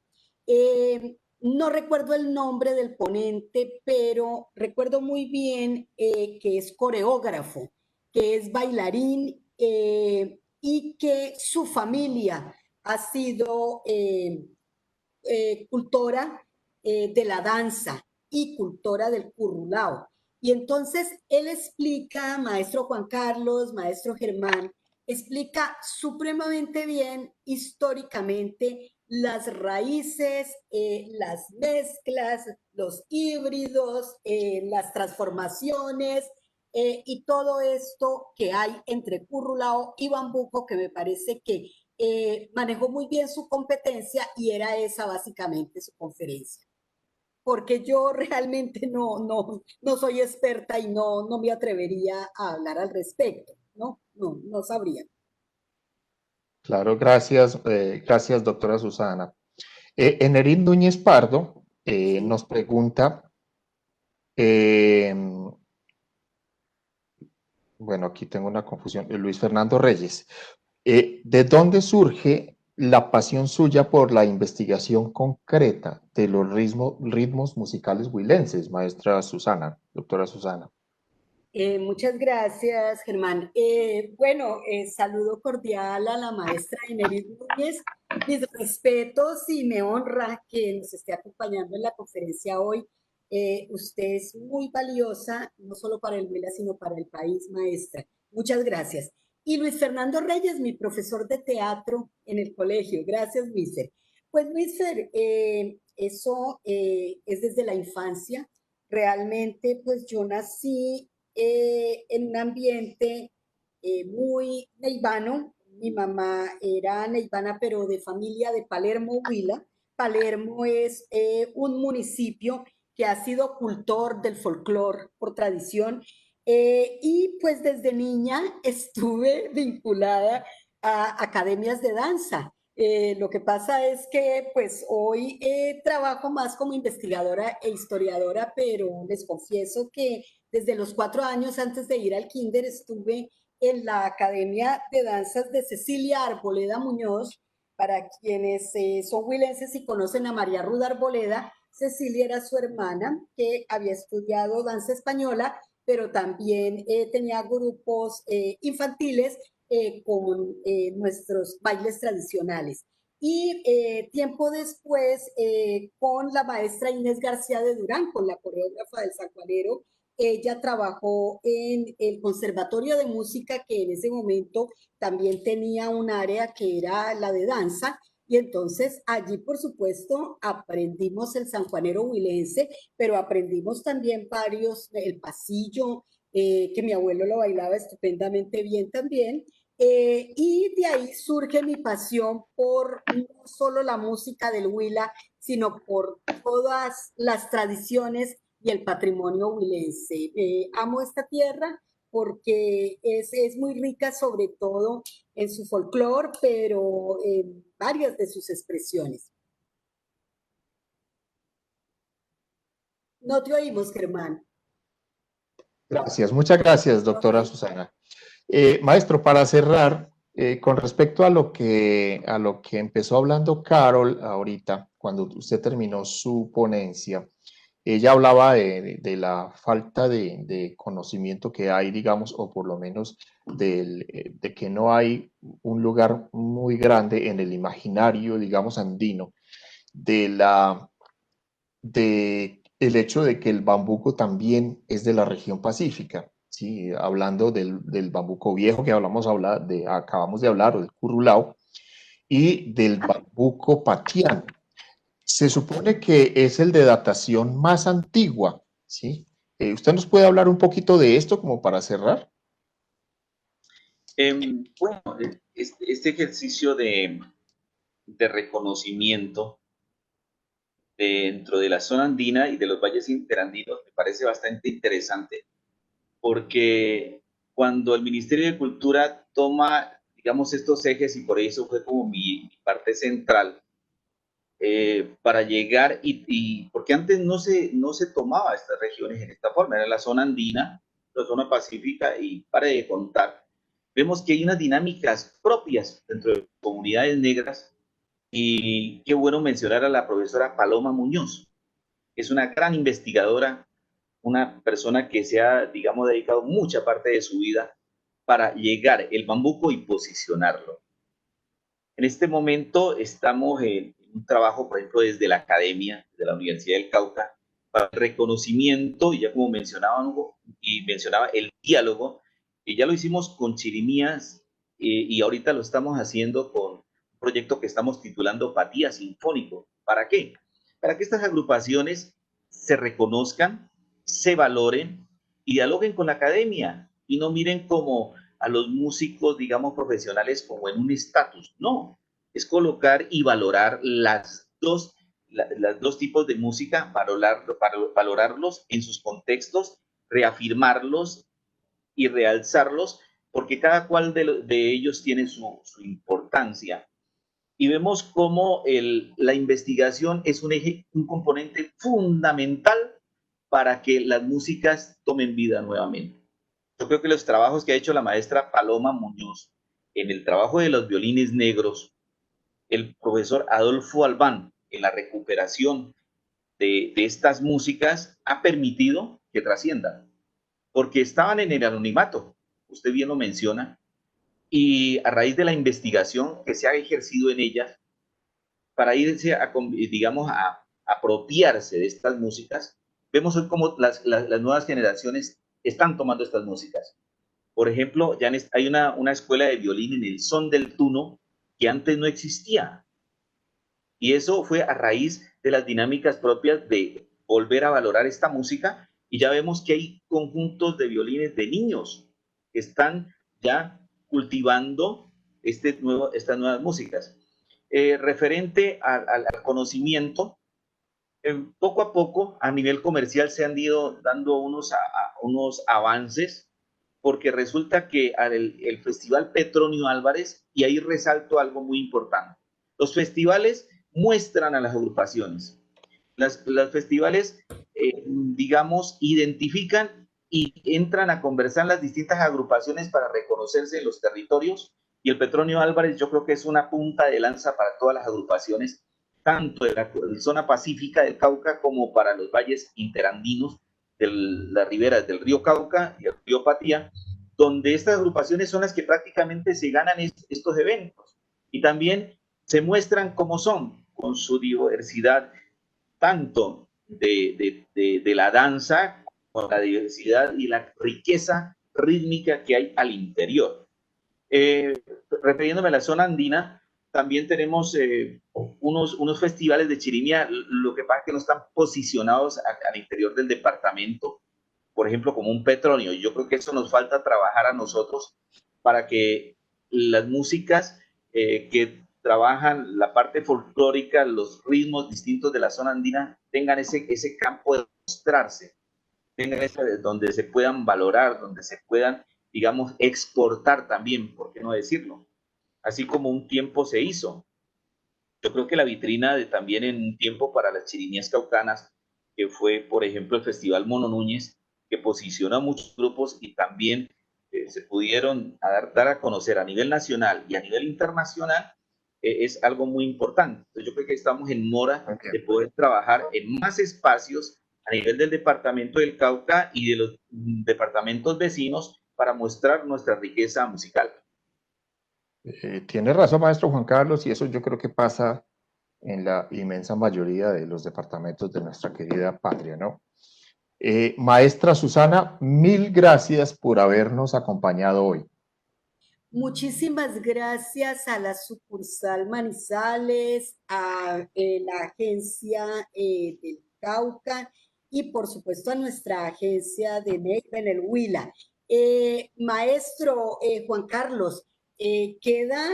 No recuerdo el nombre del ponente, pero recuerdo muy bien que es coreógrafo, que es bailarín y que su familia ha sido cultora de la danza y cultora del currulao. Y entonces él explica, maestro Juan Carlos, maestro Germán, explica supremamente bien históricamente las raíces, las mezclas, los híbridos, las transformaciones y todo esto que hay entre currulao y bambuco, que me parece que manejó muy bien su competencia y era esa básicamente su conferencia. Porque yo realmente no soy experta y no me atrevería a hablar al respecto, no sabría. Claro, gracias, gracias, doctora Susana. Enerín Núñez Pardo Sí. nos pregunta, eh, bueno, aquí tengo una confusión, Luis Fernando Reyes, ¿de dónde surge la pasión suya por la investigación concreta de los ritmos musicales huilenses, maestra Susana, doctora Susana? Muchas gracias, Germán. Bueno, saludo cordial a la maestra Ineris Núñez. Mis respetos y me honra que nos esté acompañando en la conferencia hoy. Usted es muy valiosa, no solo para el Huila, sino para el país, maestra. Muchas gracias. Y Luis Fernando Reyes, mi profesor de teatro en el colegio. Gracias, mister. Pues, mister, eso es desde la infancia. Realmente, pues yo nací en un ambiente muy neivano. Mi mamá era neivana, pero de familia de Palermo, Huila. Palermo es un municipio que ha sido cultor del folclore por tradición. Y pues desde niña estuve vinculada a academias de danza. Lo que pasa es que pues hoy trabajo más como investigadora e historiadora, pero les confieso que desde los 4 años antes de ir al kinder estuve en la Academia de Danzas de Cecilia Arboleda Muñoz Para quienes son huilenses y conocen a María Ruda Arboleda, Cecilia era su hermana que había estudiado danza española, pero también tenía grupos infantiles con nuestros bailes tradicionales. Y tiempo después, con la maestra Inés García de Durán, con la coreógrafa del Sanjuanero, ella trabajó en el Conservatorio de Música, que en ese momento también tenía un área que era la de danza, y entonces allí, por supuesto, aprendimos el sanjuanero huilense, pero aprendimos también varios, el pasillo, que mi abuelo lo bailaba estupendamente bien también, y de ahí surge mi pasión por no solo la música del Huila, sino por todas las tradiciones y el patrimonio huilense. Amo esta tierra porque es muy rica, sobre todo en su folclore, pero en varias de sus expresiones. No te oímos, Germán. Gracias, muchas gracias, doctora Susana. Maestro, para cerrar, con respecto a lo que empezó hablando Carol ahorita, cuando usted terminó su ponencia, ella hablaba de la falta de conocimiento que hay, digamos, o por lo menos de que no hay un lugar muy grande en el imaginario, digamos, andino, de el hecho de que el bambuco también es de la región pacífica, ¿sí? Hablando del bambuco viejo que acabamos de hablar, o del currulao, y del bambuco patiano. Se supone que es el de datación más antigua, ¿sí? ¿Usted nos puede hablar un poquito de esto como para cerrar? Bueno, este ejercicio de reconocimiento dentro de la zona andina y de los valles interandinos me parece bastante interesante, porque cuando el Ministerio de Cultura toma, digamos, estos ejes, y por eso fue como mi parte central, para llegar, porque antes no se tomaba estas regiones en esta forma, era la zona andina, la zona pacífica, y para de contar, vemos que hay unas dinámicas propias dentro de comunidades negras, y qué bueno mencionar a la profesora Paloma Muñoz, que es una gran investigadora, una persona que se ha, digamos, dedicado mucha parte de su vida para llegar el bambuco y posicionarlo. En este momento estamos en un trabajo, por ejemplo, desde la academia, de la Universidad del Cauca, para el reconocimiento, y ya como mencionaba Hugo, y mencionaba el diálogo, que ya lo hicimos con Chirimías, y ahorita lo estamos haciendo con un proyecto que estamos titulando Patía Sinfónico. ¿Para qué? Para que estas agrupaciones se reconozcan, se valoren y dialoguen con la academia, y no miren como a los músicos, digamos, profesionales como en un estatus. No, es colocar y valorar las dos tipos de música, valorarlos en sus contextos, reafirmarlos y realzarlos, porque cada cual de ellos tiene su importancia. Y vemos cómo la investigación es un componente fundamental para que las músicas tomen vida nuevamente. Yo creo que los trabajos que ha hecho la maestra Paloma Muñoz en el trabajo de los violines negros, el profesor Adolfo Albán en la recuperación de estas músicas, ha permitido que trasciendan, porque estaban en el anonimato, usted bien lo menciona, y a raíz de la investigación que se ha ejercido en ellas, para irse digamos, a apropiarse de estas músicas, vemos hoy cómo las nuevas generaciones están tomando estas músicas. Por ejemplo, ya hay una escuela de violín en el son del Tuno que antes no existía. Y eso fue a raíz de las dinámicas propias de volver a valorar esta música. Y ya vemos que hay conjuntos de violines de niños que están ya cultivando estas nuevas músicas. Referente al conocimiento, poco a poco a nivel comercial se han ido dando unos avances, porque resulta que el Festival Petronio Álvarez, y ahí resalto algo muy importante, los festivales muestran a las agrupaciones, los festivales, digamos, identifican y entran a conversar las distintas agrupaciones para reconocerse en los territorios Y el Petronio Álvarez yo creo que es una punta de lanza para todas las agrupaciones, tanto de la zona pacífica del Cauca como para los valles interandinos de las riberas del río Cauca y el río Patía, donde estas agrupaciones son las que prácticamente se ganan estos eventos y también se muestran como son, con su diversidad tanto de la danza, con la diversidad y la riqueza rítmica que hay al interior. Refiriéndome a la zona andina, también tenemos unos festivales de chirimía, lo que pasa es que no están posicionados al interior del departamento, por ejemplo, como un Petronio. Yo creo que eso nos falta trabajar a nosotros para que las músicas que trabajan la parte folclórica, los ritmos distintos de la zona andina, tengan ese campo de mostrarse, tengan ese donde se puedan valorar, donde se puedan, digamos, exportar también, ¿por qué no decirlo? Así como un tiempo se hizo. Yo creo que la vitrina también en un tiempo para las chirimías caucanas, que fue, por ejemplo, el Festival Mono Núñez, que posiciona a muchos grupos y también se pudieron dar a conocer a nivel nacional y a nivel internacional, es algo muy importante. Entonces, yo creo que estamos en mora de poder trabajar en más espacios a nivel del departamento del Cauca y de los departamentos vecinos para mostrar nuestra riqueza musical. Tiene razón, maestro Juan Carlos, y eso yo creo que pasa en la inmensa mayoría de los departamentos de nuestra querida patria, ¿no? Maestra Susana, mil gracias por habernos acompañado hoy. Muchísimas gracias a la sucursal Manizales, a la agencia del Cauca y por supuesto a nuestra agencia de Neiva en el Huila. Maestro Juan Carlos, queda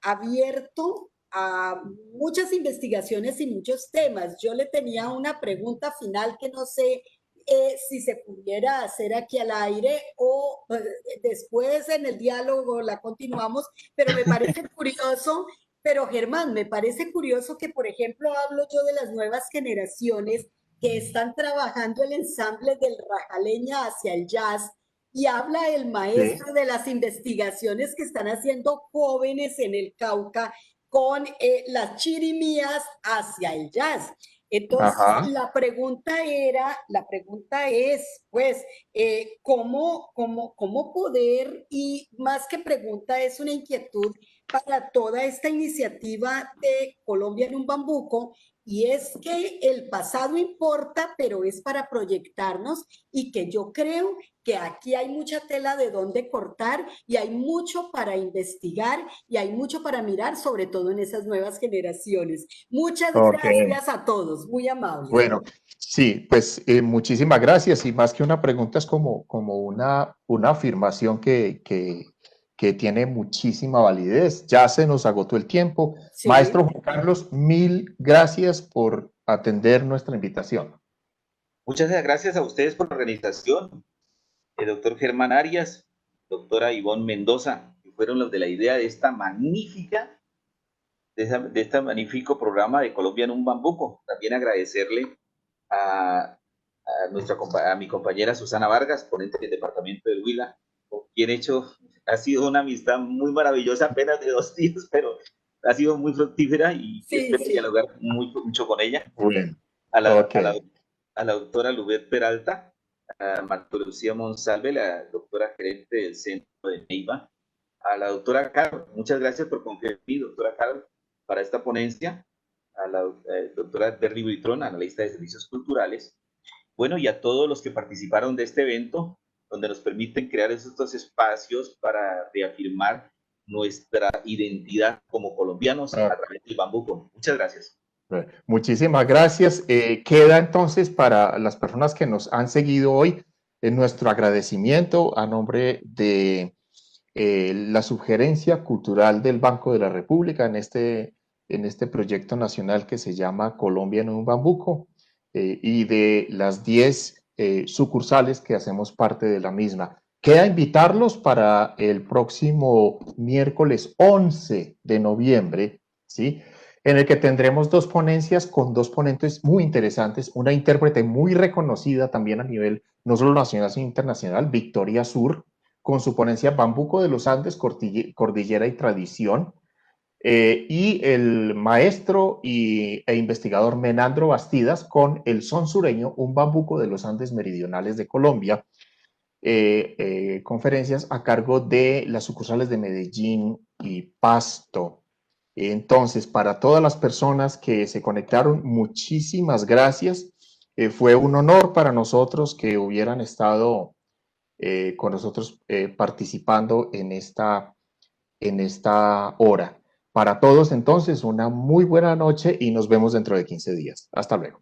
abierto a muchas investigaciones y muchos temas. Yo le tenía una pregunta final que no sé si se pudiera hacer aquí al aire o después en el diálogo la continuamos, pero me parece curioso, pero Germán, me parece curioso que, por ejemplo, hablo yo de las nuevas generaciones que están trabajando el ensamble del Rajaleña hacia el jazz y habla el maestro de las investigaciones que están haciendo jóvenes en el Cauca con las chirimías hacia el jazz. Entonces, la pregunta es, pues, ¿cómo poder, y más que pregunta, es una inquietud para toda esta iniciativa de Colombia en un bambuco, y es que el pasado importa, pero es para proyectarnos, y que yo creo que aquí hay mucha tela de dónde cortar y hay mucho para investigar y hay mucho para mirar, sobre todo en esas nuevas generaciones. Muchas gracias a todos, muy amables. Bueno, sí, pues muchísimas gracias, y más que una pregunta es como una afirmación que tiene muchísima validez. Ya se nos agotó el tiempo. Sí. Maestro Juan Carlos, mil gracias por atender nuestra invitación. Muchas gracias a ustedes por la organización. El doctor Germán Arias, doctora Ivonne Mendoza, que fueron los de la idea de esta magnífica, de este magnífico programa de Colombia en un bambuco. También agradecerle a mi compañera Susana Vargas, ponente del departamento del Huila, con quien ha sido una amistad muy maravillosa, apenas de 2 días, pero ha sido muy fructífera y espero dialogar mucho con ella. Bien. A la doctora Lubet Peralta, a Marta Lucía Monsalve, la doctora gerente del centro de Neiva, a la doctora Carol, muchas gracias por confiar en mí, doctora Carol, para esta ponencia, a la doctora Berly Buitrón, analista de servicios culturales, bueno, y a todos los que participaron de este evento, donde nos permiten crear estos espacios para reafirmar nuestra identidad como colombianos a través del bambuco. Muchas gracias. Muchísimas gracias. Queda entonces para las personas que nos han seguido hoy nuestro agradecimiento a nombre de la Subgerencia Cultural del Banco de la República en este proyecto nacional que se llama Colombia en un bambuco, y de las 10 sucursales que hacemos parte de la misma. Queda invitarlos para el próximo miércoles 11 de noviembre, ¿sí?, en el que tendremos 2 ponencias con 2 ponentes muy interesantes, una intérprete muy reconocida también a nivel no solo nacional sino internacional, Victoria Sur, con su ponencia Bambuco de los Andes, Cordillera y Tradición, y el maestro e investigador Menandro Bastidas con el son sureño, un bambuco de los Andes meridionales de Colombia, conferencias a cargo de las sucursales de Medellín y Pasto. Entonces, para todas las personas que se conectaron, muchísimas gracias. Fue un honor para nosotros que hubieran estado con nosotros participando en esta hora. Para todos, entonces, una muy buena noche y nos vemos dentro de 15 días. Hasta luego.